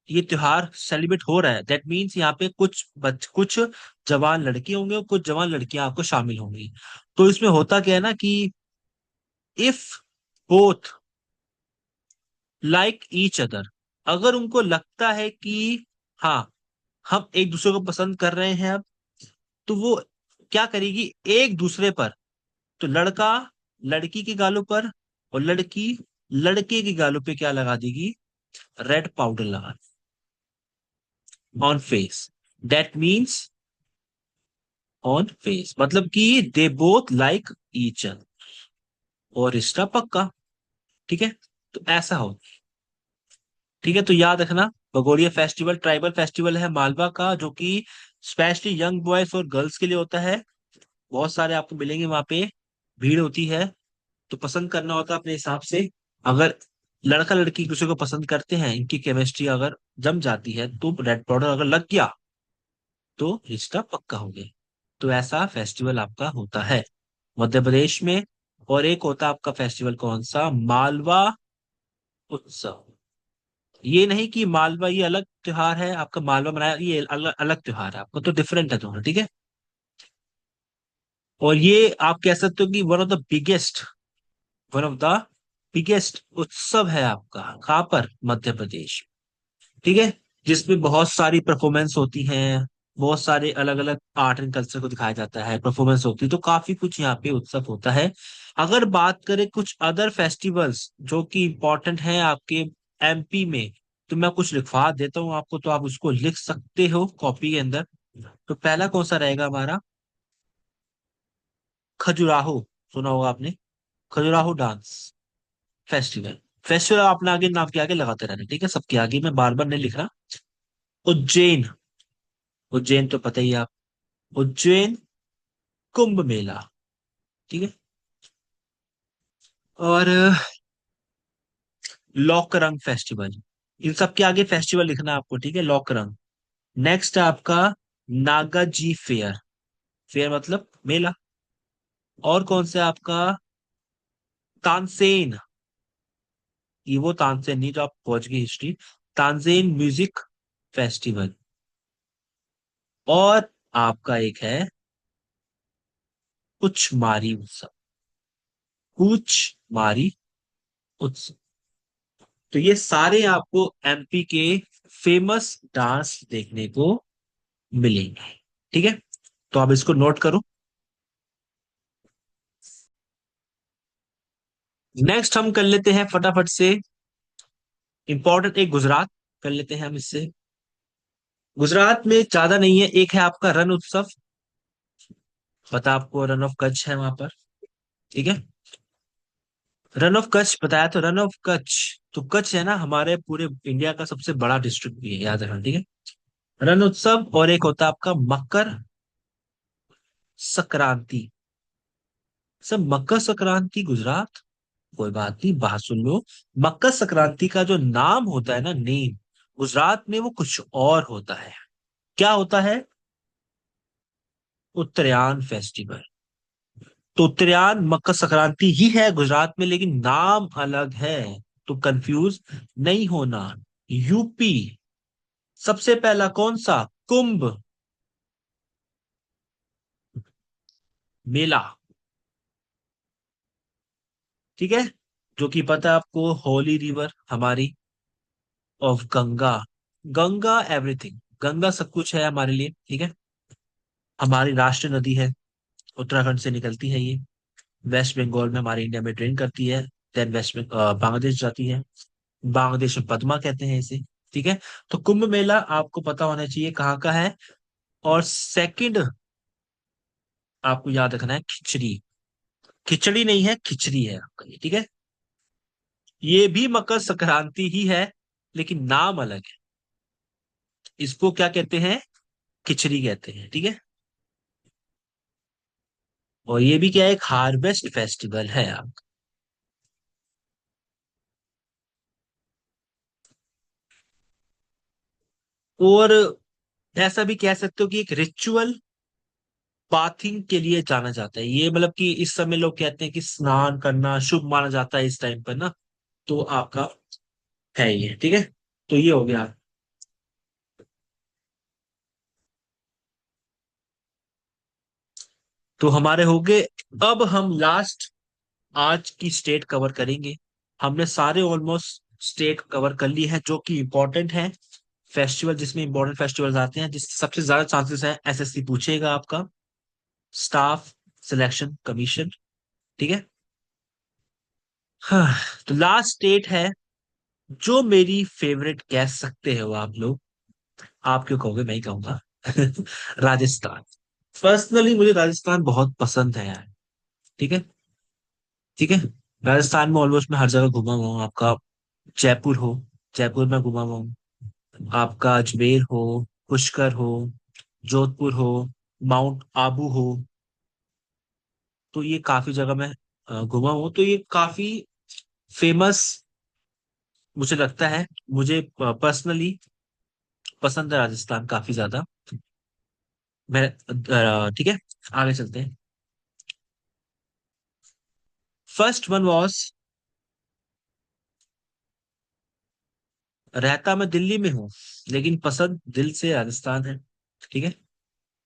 ये त्योहार सेलिब्रेट हो रहा है, दैट मीन्स यहाँ पे कुछ जवान लड़के होंगे और कुछ जवान लड़कियां आपको शामिल होंगी। तो इसमें होता क्या है ना कि if both like each other, अगर उनको लगता है कि हाँ, हम एक दूसरे को पसंद कर रहे हैं अब, तो वो क्या करेगी, एक दूसरे पर, तो लड़का लड़की के गालों पर और लड़की लड़के के गालों पे क्या लगा देगी, रेड पाउडर लगा, on face. That means on face, मतलब कि they both like each other, और रिश्ता पक्का, ठीक है। तो ऐसा हो, ठीक है। तो याद रखना, भगोरिया फेस्टिवल ट्राइबल फेस्टिवल है मालवा का, जो कि स्पेशली यंग बॉयज और गर्ल्स के लिए होता है। बहुत सारे आपको मिलेंगे वहां पे, भीड़ होती है। तो पसंद करना होता है अपने हिसाब से। अगर लड़का लड़की एक दूसरे को पसंद करते हैं, इनकी केमिस्ट्री अगर जम जाती है, तो रेड पाउडर अगर लग गया, तो रिश्ता पक्का हो गया। तो ऐसा फेस्टिवल आपका होता है मध्य प्रदेश में। और एक होता है आपका फेस्टिवल कौन सा, मालवा उत्सव। ये नहीं कि मालवा ये अलग त्योहार है आपका, मालवा मनाया ये अलग अलग त्योहार है आपका, तो डिफरेंट है दोनों, ठीक है। और ये आप कह सकते हो कि वन ऑफ द बिगेस्ट उत्सव है आपका, कहाँ पर, मध्य प्रदेश, ठीक है। जिसमें बहुत सारी परफॉर्मेंस होती हैं, बहुत सारे अलग अलग आर्ट एंड कल्चर को दिखाया जाता है, परफॉर्मेंस होती है, तो काफी कुछ यहाँ पे उत्सव होता है। अगर बात करें कुछ अदर फेस्टिवल्स जो कि इम्पोर्टेंट हैं आपके एमपी में, तो मैं कुछ लिखवा देता हूँ आपको, तो आप उसको लिख सकते हो कॉपी के अंदर। तो पहला कौन सा रहेगा हमारा? खजुराहो, सुना होगा आपने, खजुराहो डांस फेस्टिवल। फेस्टिवल आपने आगे नाम के आगे लगाते रहना, ठीक है, सबके आगे, मैं बार बार नहीं लिख रहा। उज्जैन, उज्जैन तो पता ही है आप, उज्जैन कुंभ मेला, ठीक है। और लॉकरंग फेस्टिवल, इन सब के आगे फेस्टिवल लिखना है आपको, ठीक है, लॉकरंग। नेक्स्ट है आपका नागाजी फेयर, फेयर मतलब मेला। और कौन सा है आपका? तानसेन, ये वो तानसेन नहीं जो आप पहुंच गए हिस्ट्री, तानसेन म्यूजिक फेस्टिवल। और आपका एक है कुछ मारी उत्सव, कुछ मारी उत्सव। तो ये सारे आपको एमपी के फेमस डांस देखने को मिलेंगे, ठीक है। तो आप इसको नोट करो। नेक्स्ट हम कर लेते हैं फटाफट से, इंपॉर्टेंट एक गुजरात कर लेते हैं हम इससे। गुजरात में ज्यादा नहीं है, एक है आपका रण उत्सव, पता आपको, रन ऑफ कच्छ है वहां पर, ठीक है। रन ऑफ कच्छ बताया, तो रन ऑफ कच्छ, तो कच्छ है ना हमारे पूरे इंडिया का सबसे बड़ा डिस्ट्रिक्ट भी है, याद रखना, ठीक है। रण उत्सव, और एक होता है आपका मकर संक्रांति। सब मकर संक्रांति गुजरात, कोई बात नहीं, बात सुन लो। मकर संक्रांति का जो नाम होता है ना, नेम, गुजरात में वो कुछ और होता है। क्या होता है? उत्तरायण फेस्टिवल। तो उत्तरायण मकर संक्रांति ही है गुजरात में, लेकिन नाम अलग है, तो कंफ्यूज नहीं होना। यूपी, सबसे पहला कौन सा? कुंभ मेला, ठीक है, जो कि पता है आपको, होली रिवर हमारी ऑफ गंगा, गंगा एवरीथिंग, गंगा सब कुछ है हमारे लिए, ठीक है। हमारी राष्ट्रीय नदी है, उत्तराखंड से निकलती है ये, वेस्ट बंगाल में हमारे इंडिया में ड्रेन करती है, देन बांग्लादेश जाती है, बांग्लादेश में पद्मा कहते हैं इसे, ठीक है। तो कुंभ मेला आपको पता होना चाहिए कहाँ का है। और सेकंड आपको याद रखना है खिचड़ी, खिचड़ी नहीं है, खिचड़ी है आपका ये, ठीक है। ये भी मकर संक्रांति ही है, लेकिन नाम अलग है, इसको क्या कहते हैं? खिचड़ी कहते हैं, ठीक है। और ये भी क्या है, एक हार्वेस्ट फेस्टिवल है आप। और ऐसा भी कह सकते हो कि एक रिचुअल बाथिंग के लिए जाना जाता है ये, मतलब कि इस समय लोग कहते हैं कि स्नान करना शुभ माना जाता है इस टाइम पर ना, तो आपका है ये, ठीक है। तो ये हो गया। तो हमारे हो गए। अब हम लास्ट आज की स्टेट कवर करेंगे। हमने सारे ऑलमोस्ट स्टेट कवर कर ली है जो कि इंपॉर्टेंट है, फेस्टिवल जिसमें इंपॉर्टेंट फेस्टिवल्स आते हैं, जिस सबसे ज्यादा चांसेस है एसएससी पूछेगा आपका, स्टाफ सिलेक्शन कमीशन, ठीक है। हाँ, तो लास्ट स्टेट है जो मेरी फेवरेट कह सकते हो आप लोग, आप क्यों कहोगे, मैं ही कहूंगा राजस्थान। पर्सनली मुझे राजस्थान बहुत पसंद है यार, ठीक है, ठीक है। राजस्थान में ऑलमोस्ट मैं हर जगह घुमा हुआ हूँ आपका, जयपुर हो, जयपुर में घुमा हुआ हूँ, आपका अजमेर हो, पुष्कर हो, जोधपुर हो, माउंट आबू हो, तो ये काफी जगह मैं घुमा हूँ, तो ये काफी फेमस मुझे लगता है, मुझे पर्सनली पसंद है राजस्थान काफी ज्यादा। मैं ठीक है, आगे चलते हैं। फर्स्ट वन वॉज, रहता मैं दिल्ली में हूँ लेकिन पसंद दिल से राजस्थान है, ठीक है।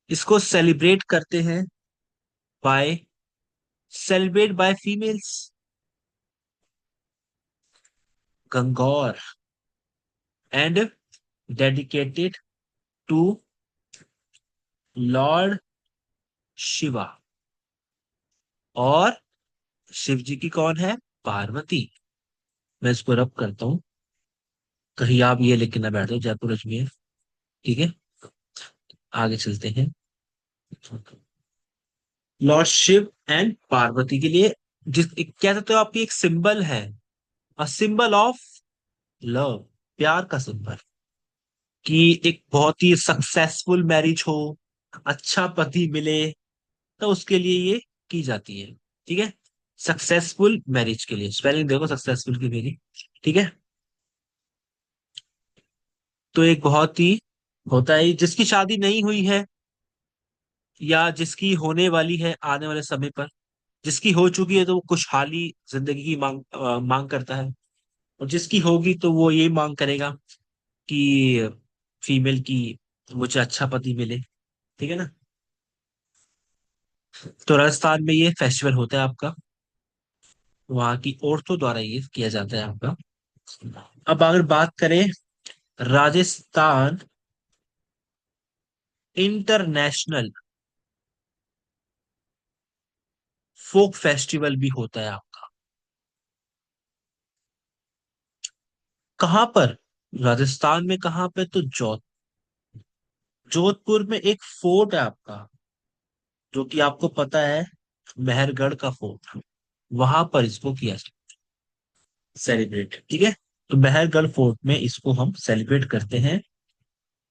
इसको सेलिब्रेट करते हैं by, celebrate by females, Gangaur, and dedicated to lord Shiva. और शिव जी की कौन है? पार्वती। मैं इसको रब करता हूँ, कहीं आप ये लिख के ना बैठ जाओ जयपुर अजमेर। ठीक है, आगे चलते हैं। लॉर्ड शिव एंड पार्वती के लिए, जिस कह सकते हो आपकी एक सिंबल है, अ सिंबल ऑफ लव, प्यार का सिंबल, कि एक बहुत ही सक्सेसफुल मैरिज हो, अच्छा पति मिले, तो उसके लिए ये की जाती है। ठीक है, सक्सेसफुल मैरिज के लिए स्पेलिंग देखो सक्सेसफुल की मेरी। ठीक है, तो एक बहुत ही होता है जिसकी शादी नहीं हुई है, या जिसकी होने वाली है आने वाले समय पर, जिसकी हो चुकी है तो वो खुशहाली जिंदगी की मांग करता है, और जिसकी होगी तो वो ये मांग करेगा कि फीमेल की मुझे अच्छा पति मिले। ठीक है ना। तो राजस्थान में ये फेस्टिवल होता है आपका, वहां की औरतों द्वारा ये किया जाता है आपका। अब अगर बात करें, राजस्थान इंटरनेशनल फोक फेस्टिवल भी होता है आपका। कहाँ पर? राजस्थान में कहाँ पे? तो जोधपुर में एक फोर्ट है आपका, जो कि आपको पता है, मेहरगढ़ का फोर्ट, वहां पर इसको किया सेलिब्रेट। ठीक है, तो मेहरगढ़ फोर्ट में इसको हम सेलिब्रेट करते हैं,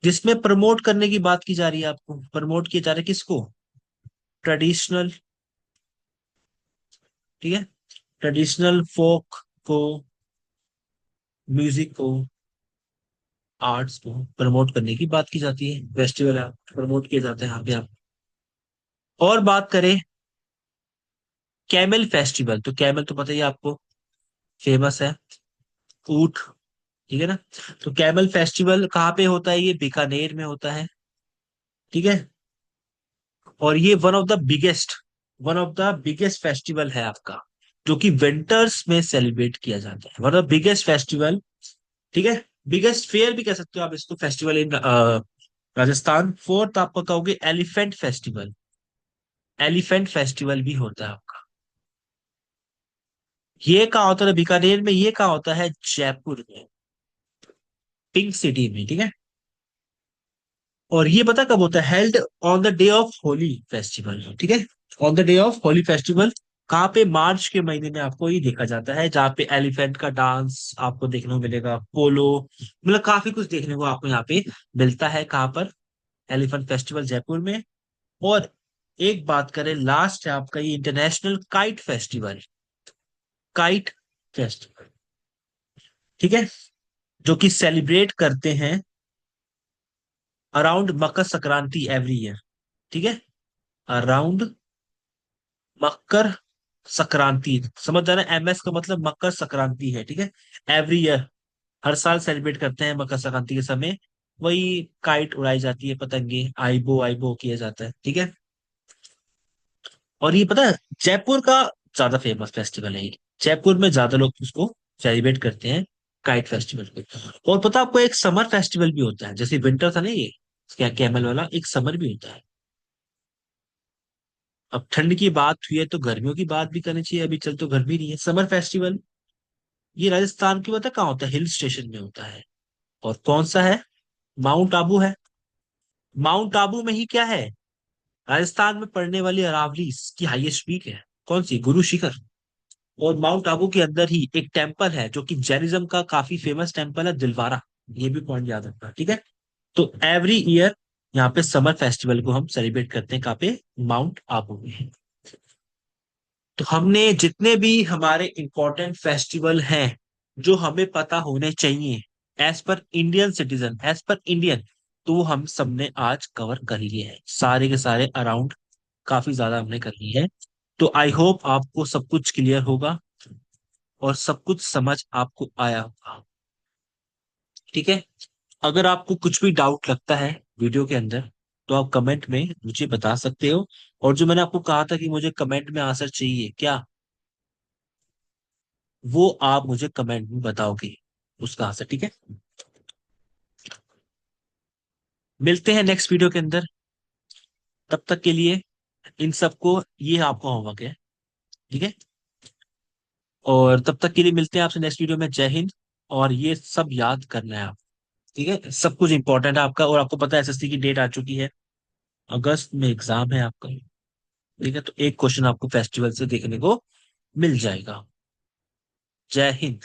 जिसमें प्रमोट करने की बात की जा रही है। आपको प्रमोट किया जा रहा है किसको? ट्रेडिशनल। ठीक है, ट्रेडिशनल फोक को, म्यूजिक को, आर्ट्स को प्रमोट करने की बात की जाती है, फेस्टिवल प्रमोट किए जाते हैं यहाँ पे आप। और बात करें कैमल फेस्टिवल, तो कैमल तो पता ही है आपको, फेमस है, ऊंट। ठीक है ना। तो कैमल फेस्टिवल कहाँ पे होता है? ये बीकानेर में होता है। ठीक है, और ये one of the biggest festival है आपका, जो कि विंटर्स में सेलिब्रेट किया जाता है, वन ऑफ बिगेस्ट फेस्टिवल। ठीक है, बिगेस्ट फेयर भी कह सकते हो आप इसको, फेस्टिवल इन राजस्थान। फोर्थ आपका कहोगे एलिफेंट फेस्टिवल, एलिफेंट फेस्टिवल भी होता है आपका। ये कहाँ होता है बीकानेर में? ये कहाँ होता है? जयपुर में, पिंक सिटी में। ठीक है, और ये पता कब होता है? Held on the day of Holi festival. ठीक है, on the day of Holi festival. कहाँ पे? मार्च के महीने में आपको ये देखा जाता है, जहाँ पे एलिफेंट का डांस आपको देखने को मिलेगा, पोलो, मतलब काफी कुछ देखने को आपको यहाँ पे मिलता है। कहाँ पर? एलिफेंट फेस्टिवल जयपुर में। और एक बात करें, लास्ट है आपका ये international kite festival, kite festival. ठीक है, जो कि सेलिब्रेट करते हैं around Makar Sankranti every year. ठीक है, अराउंड मकर संक्रांति, समझ जाना, एमएस का मतलब मकर संक्रांति है। ठीक है, एवरी ईयर, हर साल सेलिब्रेट करते हैं मकर संक्रांति के समय, वही काइट उड़ाई जाती है, पतंगे आइबो आइबो किया जाता है। ठीक है, और ये पता है, जयपुर का ज्यादा फेमस फेस्टिवल है ये, जयपुर में ज्यादा लोग उसको सेलिब्रेट करते हैं, काइट फेस्टिवल को। और पता है आपको, एक समर फेस्टिवल भी होता है, जैसे विंटर था ना ये, क्या कैमल वाला, एक समर भी होता है। अब ठंड की बात हुई है तो गर्मियों की बात भी करनी चाहिए, अभी चल तो गर्मी नहीं है। समर फेस्टिवल ये राजस्थान की, पता है कहाँ होता है? हिल स्टेशन में होता है। और कौन सा है? माउंट आबू है। माउंट आबू में ही क्या है? राजस्थान में पड़ने वाली अरावली की हाईएस्ट पीक है, कौन सी? गुरु शिखर। और माउंट आबू के अंदर ही एक टेम्पल है, जो कि जैनिज्म का काफी फेमस टेम्पल है, दिलवारा। ये भी पॉइंट याद रखना। ठीक है, तो एवरी ईयर यहाँ पे समर फेस्टिवल को हम सेलिब्रेट करते हैं, कहाँ पे? माउंट आबू में। तो हमने जितने भी हमारे इंपॉर्टेंट फेस्टिवल हैं, जो हमें पता होने चाहिए as per Indian citizen, as per Indian, तो वो हम सबने आज कवर कर लिए हैं, सारे के सारे अराउंड, काफी ज्यादा हमने कर लिए हैं। तो आई होप आपको सब कुछ क्लियर होगा, और सब कुछ समझ आपको आया होगा। ठीक है, अगर आपको कुछ भी डाउट लगता है वीडियो के अंदर, तो आप कमेंट में मुझे बता सकते हो। और जो मैंने आपको कहा था कि मुझे कमेंट में आंसर चाहिए क्या, वो आप मुझे कमेंट में बताओगे उसका आंसर। ठीक है, मिलते हैं नेक्स्ट वीडियो के अंदर। तब तक के लिए इन सबको, ये आपका होमवर्क है, ठीक है। और तब तक के लिए मिलते हैं आपसे नेक्स्ट वीडियो में। जय हिंद। और ये सब याद करना है आप, ठीक है, सब कुछ इंपॉर्टेंट है आपका। और आपको पता है एसएससी की डेट आ चुकी है, अगस्त में एग्जाम है आपका, ठीक है। तो एक क्वेश्चन आपको फेस्टिवल से देखने को मिल जाएगा। जय हिंद।